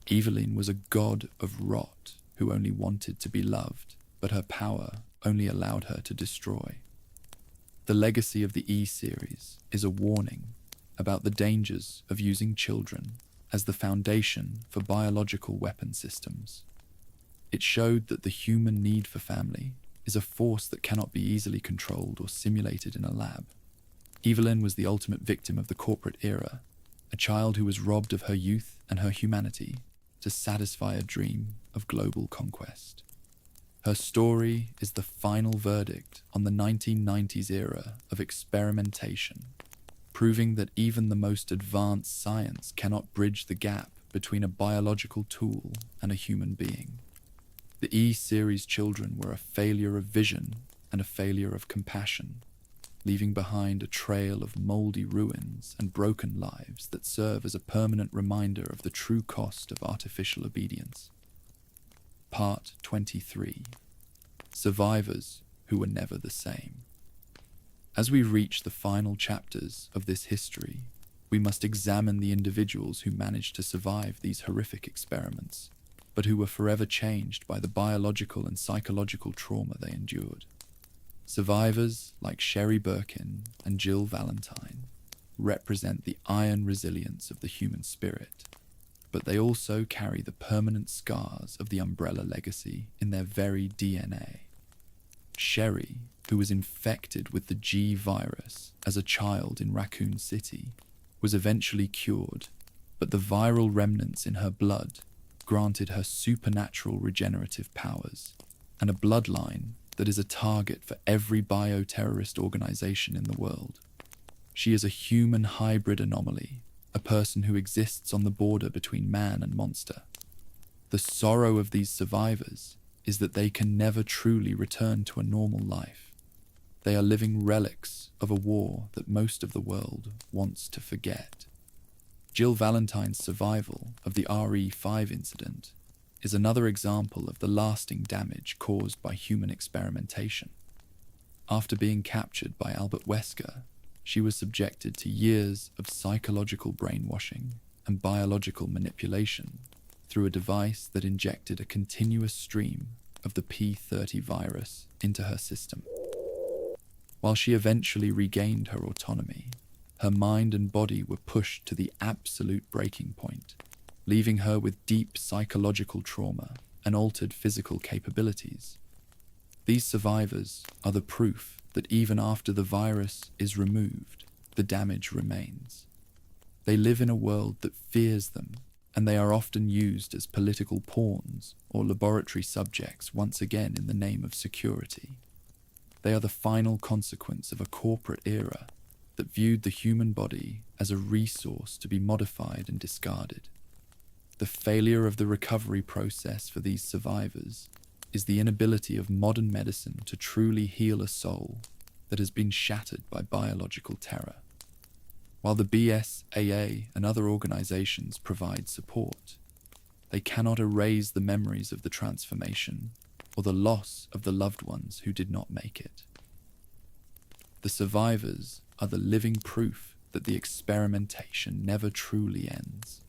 Eveline was a god of rot who only wanted to be loved, but her power only allowed her to destroy. The legacy of the E-Series is a warning about the dangers of using children as the foundation for biological weapon systems. It showed that the human need for family is a force that cannot be easily controlled or simulated in a lab. Eveline was the ultimate victim of the corporate era, a child who was robbed of her youth and her humanity to satisfy a dream of global conquest. Her story is the final verdict on the 1990s era of experimentation, proving that even the most advanced science cannot bridge the gap between a biological tool and a human being. The E-Series children were a failure of vision and a failure of compassion, leaving behind a trail of moldy ruins and broken lives that serve as a permanent reminder of the true cost of artificial obedience. Part 23. Survivors who were never the same. As we reach the final chapters of this history, we must examine the individuals who managed to survive these horrific experiments. but who were forever changed by the biological and psychological trauma they endured. Survivors like Sherry Birkin and Jill Valentine represent the iron resilience of the human spirit, but they also carry the permanent scars of the Umbrella legacy in their very DNA. Sherry, who was infected with the G virus as a child in Raccoon City, was eventually cured, but the viral remnants in her blood granted her supernatural regenerative powers and a bloodline that is a target for every bioterrorist organization in the world. She is a human hybrid anomaly, a person who exists on the border between man and monster. The sorrow of these survivors is that they can never truly return to a normal life. They are living relics of a war that most of the world wants to forget. Jill Valentine's survival of the RE5 incident is another example of the lasting damage caused by human experimentation. After being captured by Albert Wesker, she was subjected to years of psychological brainwashing and biological manipulation through a device that injected a continuous stream of the P30 virus into her system. While she eventually regained her autonomy, her mind and body were pushed to the absolute breaking point, leaving her with deep psychological trauma and altered physical capabilities. These survivors are the proof that even after the virus is removed, the damage remains. They live in a world that fears them, and they are often used as political pawns or laboratory subjects once again in the name of security. They are the final consequence of a corporate era that viewed the human body as a resource to be modified and discarded. The failure of the recovery process for these survivors is the inability of modern medicine to truly heal a soul that has been shattered by biological terror. While the BSAA and other organizations provide support, they cannot erase the memories of the transformation or the loss of the loved ones who did not make it. The survivors are the living proof that the experimentation never truly ends.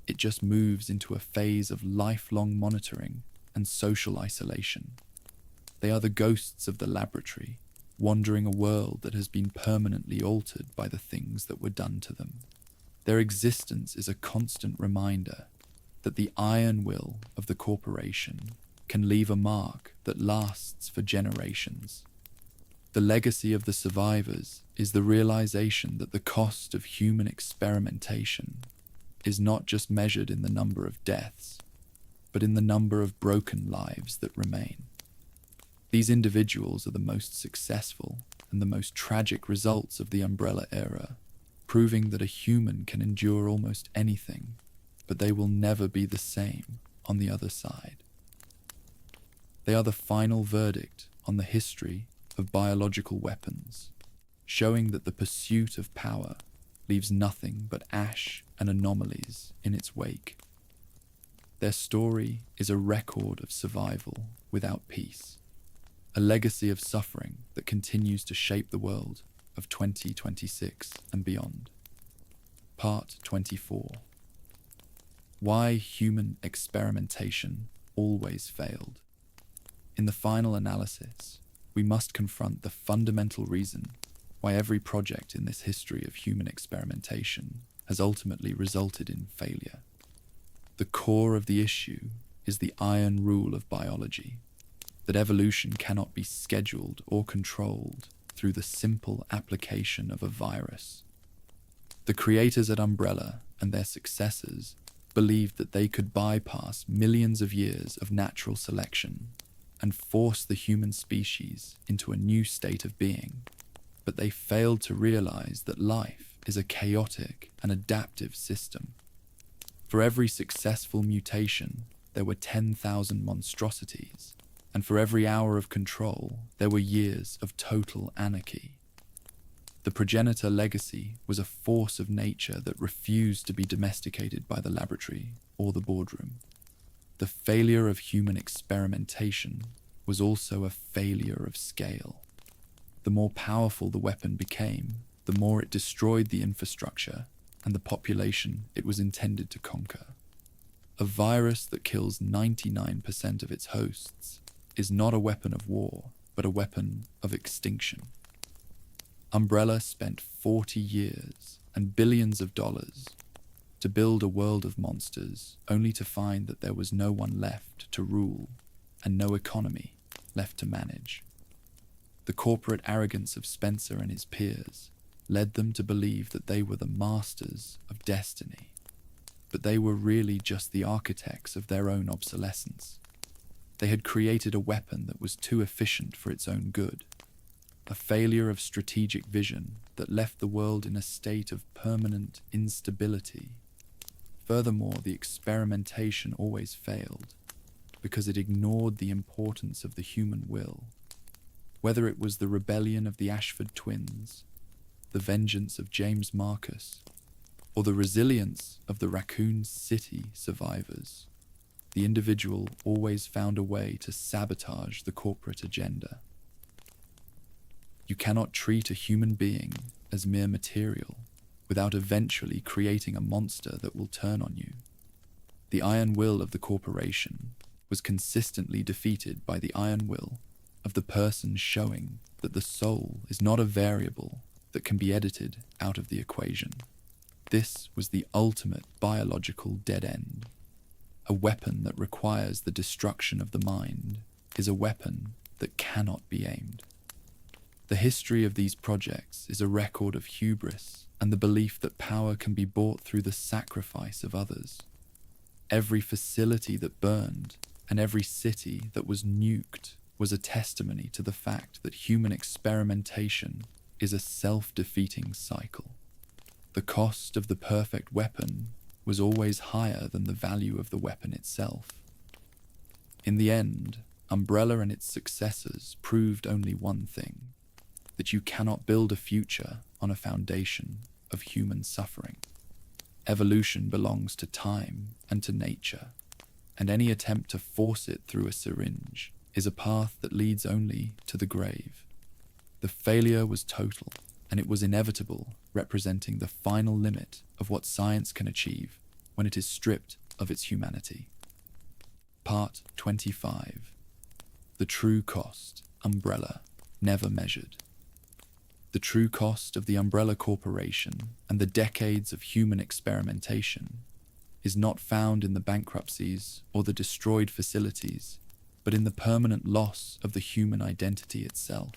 It just moves into a phase of lifelong monitoring and social isolation. They are the ghosts of the laboratory, wandering a world that has been permanently altered by the things that were done to them. Their existence is a constant reminder that the iron will of the corporation can leave a mark that lasts for generations. The legacy of the survivors is the realization that the cost of human experimentation is not just measured in the number of deaths, but in the number of broken lives that remain. These individuals are the most successful and the most tragic results of the Umbrella era, proving that a human can endure almost anything, but they will never be the same on the other side. They are the final verdict on the history of biological weapons, showing that the pursuit of power leaves nothing but ash and anomalies in its wake. Their story is a record of survival without peace, a legacy of suffering that continues to shape the world of 2026 and beyond. Part 24. Why human experimentation always failed. In the final analysis, we must confront the fundamental reason why every project in this history of human experimentation has ultimately resulted in failure. The core of the issue is the iron rule of biology, that evolution cannot be scheduled or controlled through the simple application of a virus. The creators at Umbrella and their successors believed that they could bypass millions of years of natural selection and force the human species into a new state of being, but they failed to realize that life is a chaotic and adaptive system. For every successful mutation, there were 10,000 monstrosities, and for every hour of control, there were years of total anarchy. The progenitor legacy was a force of nature that refused to be domesticated by the laboratory or the boardroom. The failure of human experimentation was also a failure of scale. The more powerful the weapon became, the more it destroyed the infrastructure and the population it was intended to conquer. A virus that kills 99% of its hosts is not a weapon of war, but a weapon of extinction. Umbrella spent 40 years and billions of dollars to build a world of monsters, only to find that there was no one left to rule and no economy left to manage. The corporate arrogance of Spencer and his peers led them to believe that they were the masters of destiny, but they were really just the architects of their own obsolescence. They had created a weapon that was too efficient for its own good, a failure of strategic vision that left the world in a state of permanent instability. Furthermore, the experimentation always failed because it ignored the importance of the human will. Whether it was the rebellion of the Ashford twins, the vengeance of James Marcus, or the resilience of the Raccoon City survivors, the individual always found a way to sabotage the corporate agenda. You cannot treat a human being as mere material without eventually creating a monster that will turn on you. The iron will of the corporation was consistently defeated by the iron will of the person showing that the soul is not a variable that can be edited out of the equation. This was the ultimate biological dead end. A weapon that requires the destruction of the mind is a weapon that cannot be aimed. The history of these projects is a record of hubris and the belief that power can be bought through the sacrifice of others. Every facility that burned and every city that was nuked was a testimony to the fact that human experimentation is a self-defeating cycle. The cost of the perfect weapon was always higher than the value of the weapon itself. In the end, Umbrella and its successors proved only one thing: that you cannot build a future on a foundation of human suffering. Evolution belongs to time and to nature, and any attempt to force it through a syringe is a path that leads only to the grave. The failure was total, and it was inevitable, representing the final limit of what science can achieve when it is stripped of its humanity. Part 25. The true cost, Umbrella, never measured. The true cost of the Umbrella Corporation and the decades of human experimentation is not found in the bankruptcies or the destroyed facilities, but in the permanent loss of the human identity itself.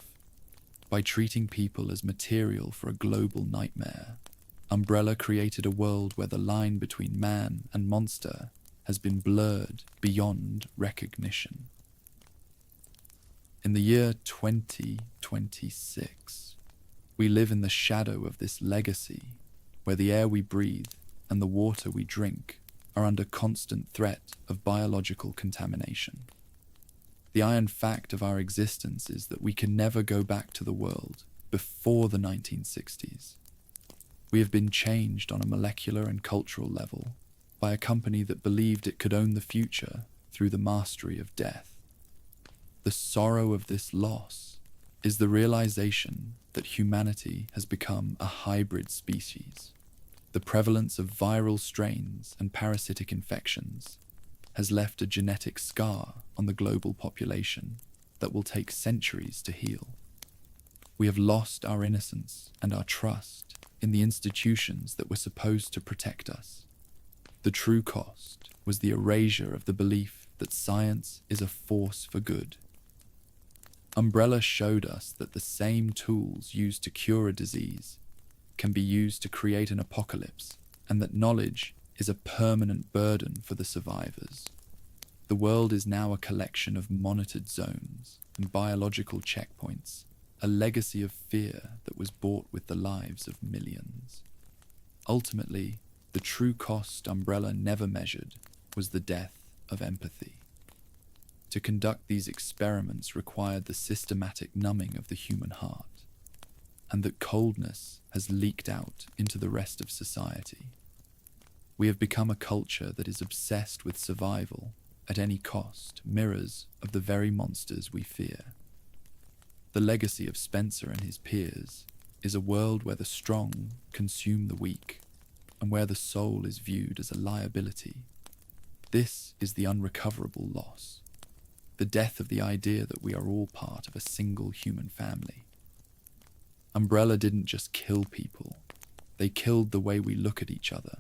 By treating people as material for a global nightmare, Umbrella created a world where the line between man and monster has been blurred beyond recognition. In the year 2026, we live in the shadow of this legacy, where the air we breathe and the water we drink are under constant threat of biological contamination. The iron fact of our existence is that we can never go back to the world before the 1960s. We have been changed on a molecular and cultural level by a company that believed it could own the future through the mastery of death. The sorrow of this loss is the realization that humanity has become a hybrid species. The prevalence of viral strains and parasitic infections has left a genetic scar on the global population that will take centuries to heal. We have lost our innocence and our trust in the institutions that were supposed to protect us. The true cost was the erasure of the belief that science is a force for good. Umbrella showed us that the same tools used to cure a disease can be used to create an apocalypse, and that knowledge is a permanent burden for the survivors. The world is now a collection of monitored zones and biological checkpoints, a legacy of fear that was bought with the lives of millions. Ultimately, the true cost Umbrella never measured was the death of empathy. To conduct these experiments required the systematic numbing of the human heart, and that coldness has leaked out into the rest of society. We have become a culture that is obsessed with survival at any cost, mirrors of the very monsters we fear. The legacy of Spencer and his peers is a world where the strong consume the weak, and where the soul is viewed as a liability. This is the unrecoverable loss, the death of the idea that we are all part of a single human family. Umbrella didn't just kill people, they killed the way we look at each other.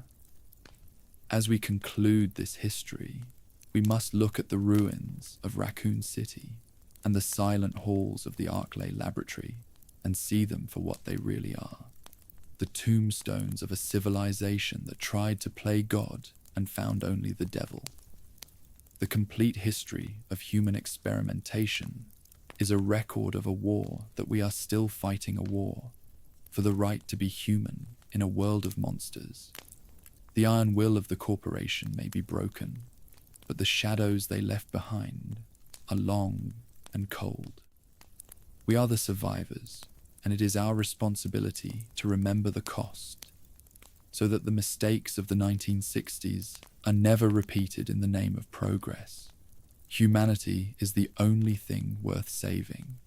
As we conclude this history, we must look at the ruins of Raccoon City and the silent halls of the Arklay laboratory and see them for what they really are. The tombstones of a civilization that tried to play God and found only the devil. The complete history of human experimentation is a record of a war that we are still fighting a war for the right to be human in a world of monsters. The iron will of the corporation may be broken, but the shadows they left behind are long and cold. We are the survivors, and it is our responsibility to remember the cost, so that the mistakes of the 1960s are never repeated in the name of progress. Humanity is the only thing worth saving,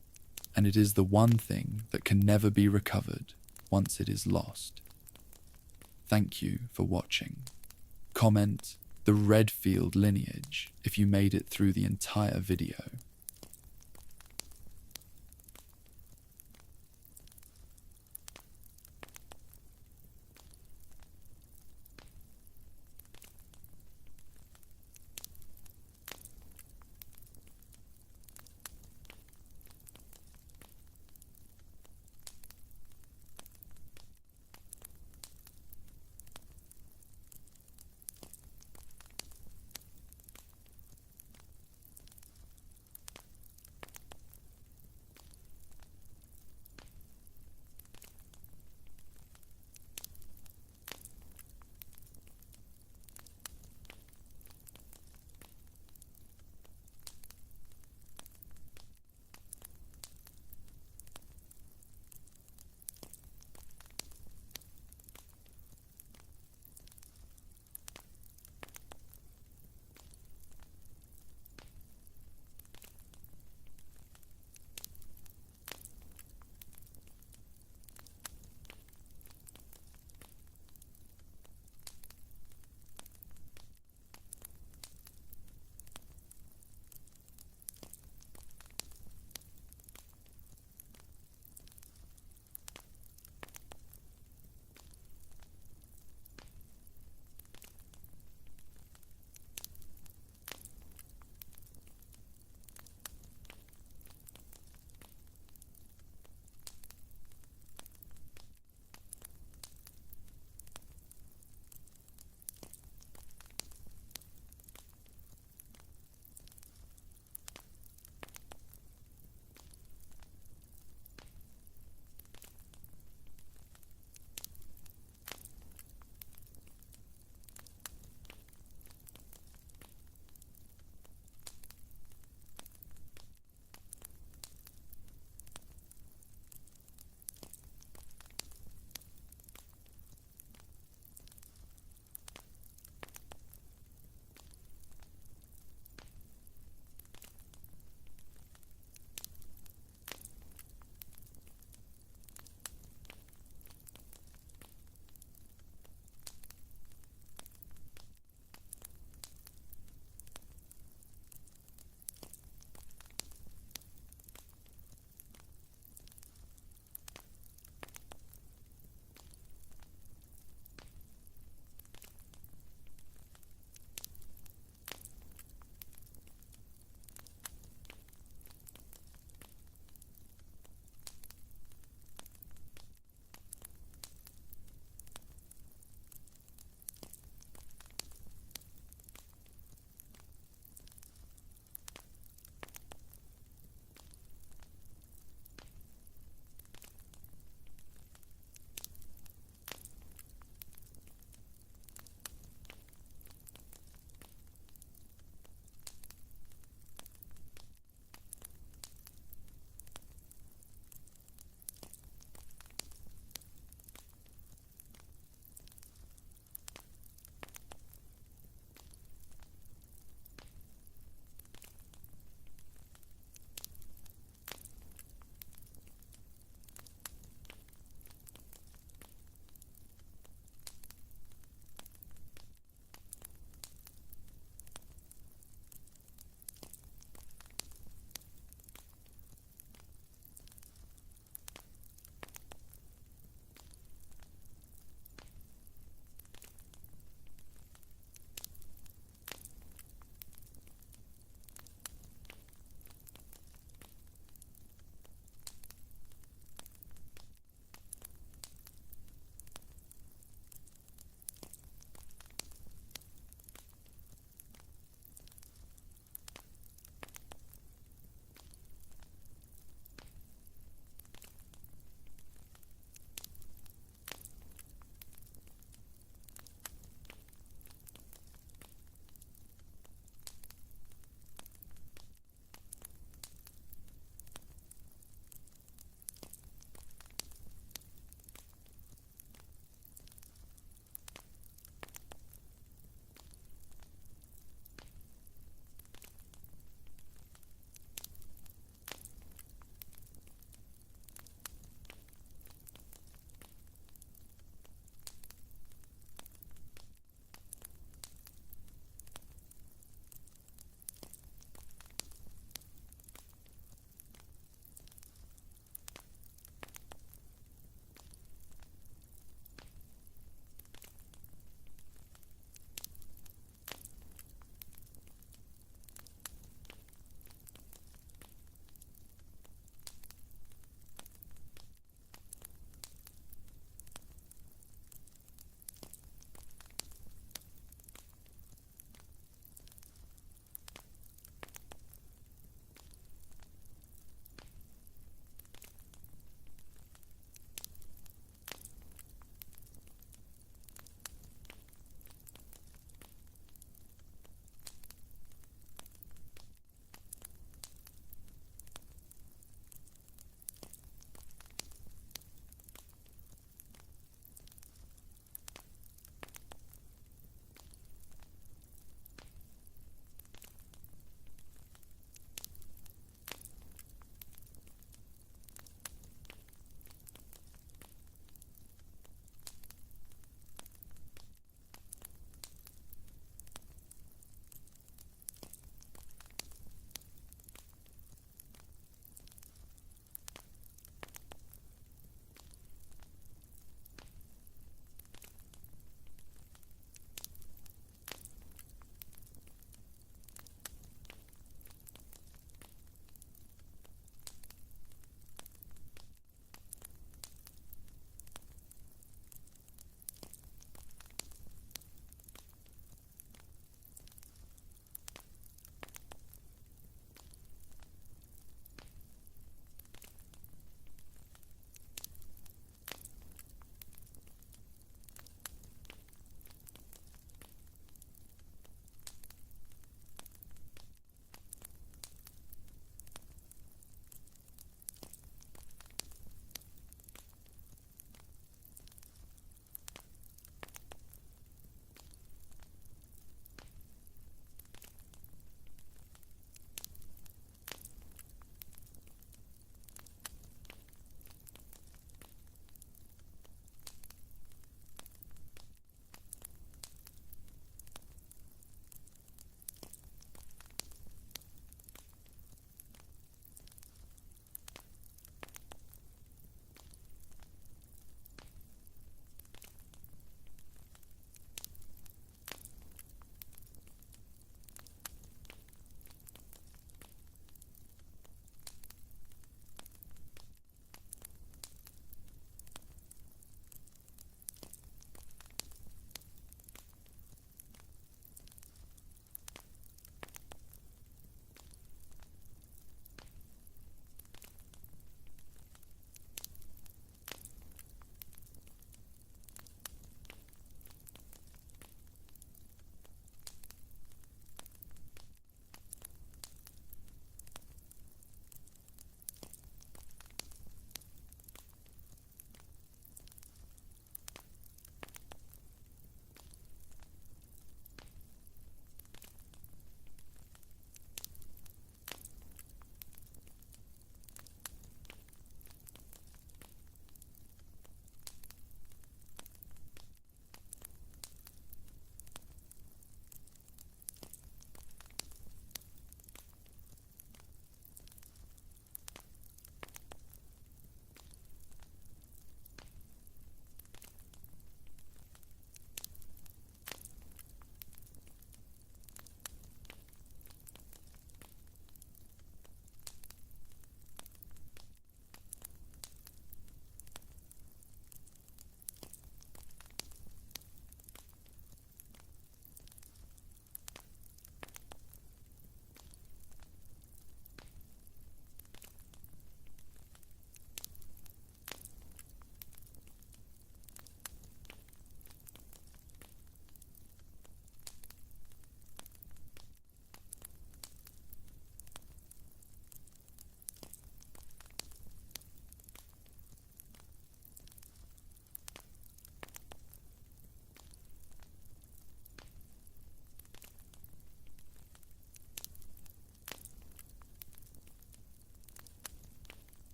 and it is the one thing that can never be recovered once it is lost. Thank you for watching. Comment the Redfield lineage if you made it through the entire video.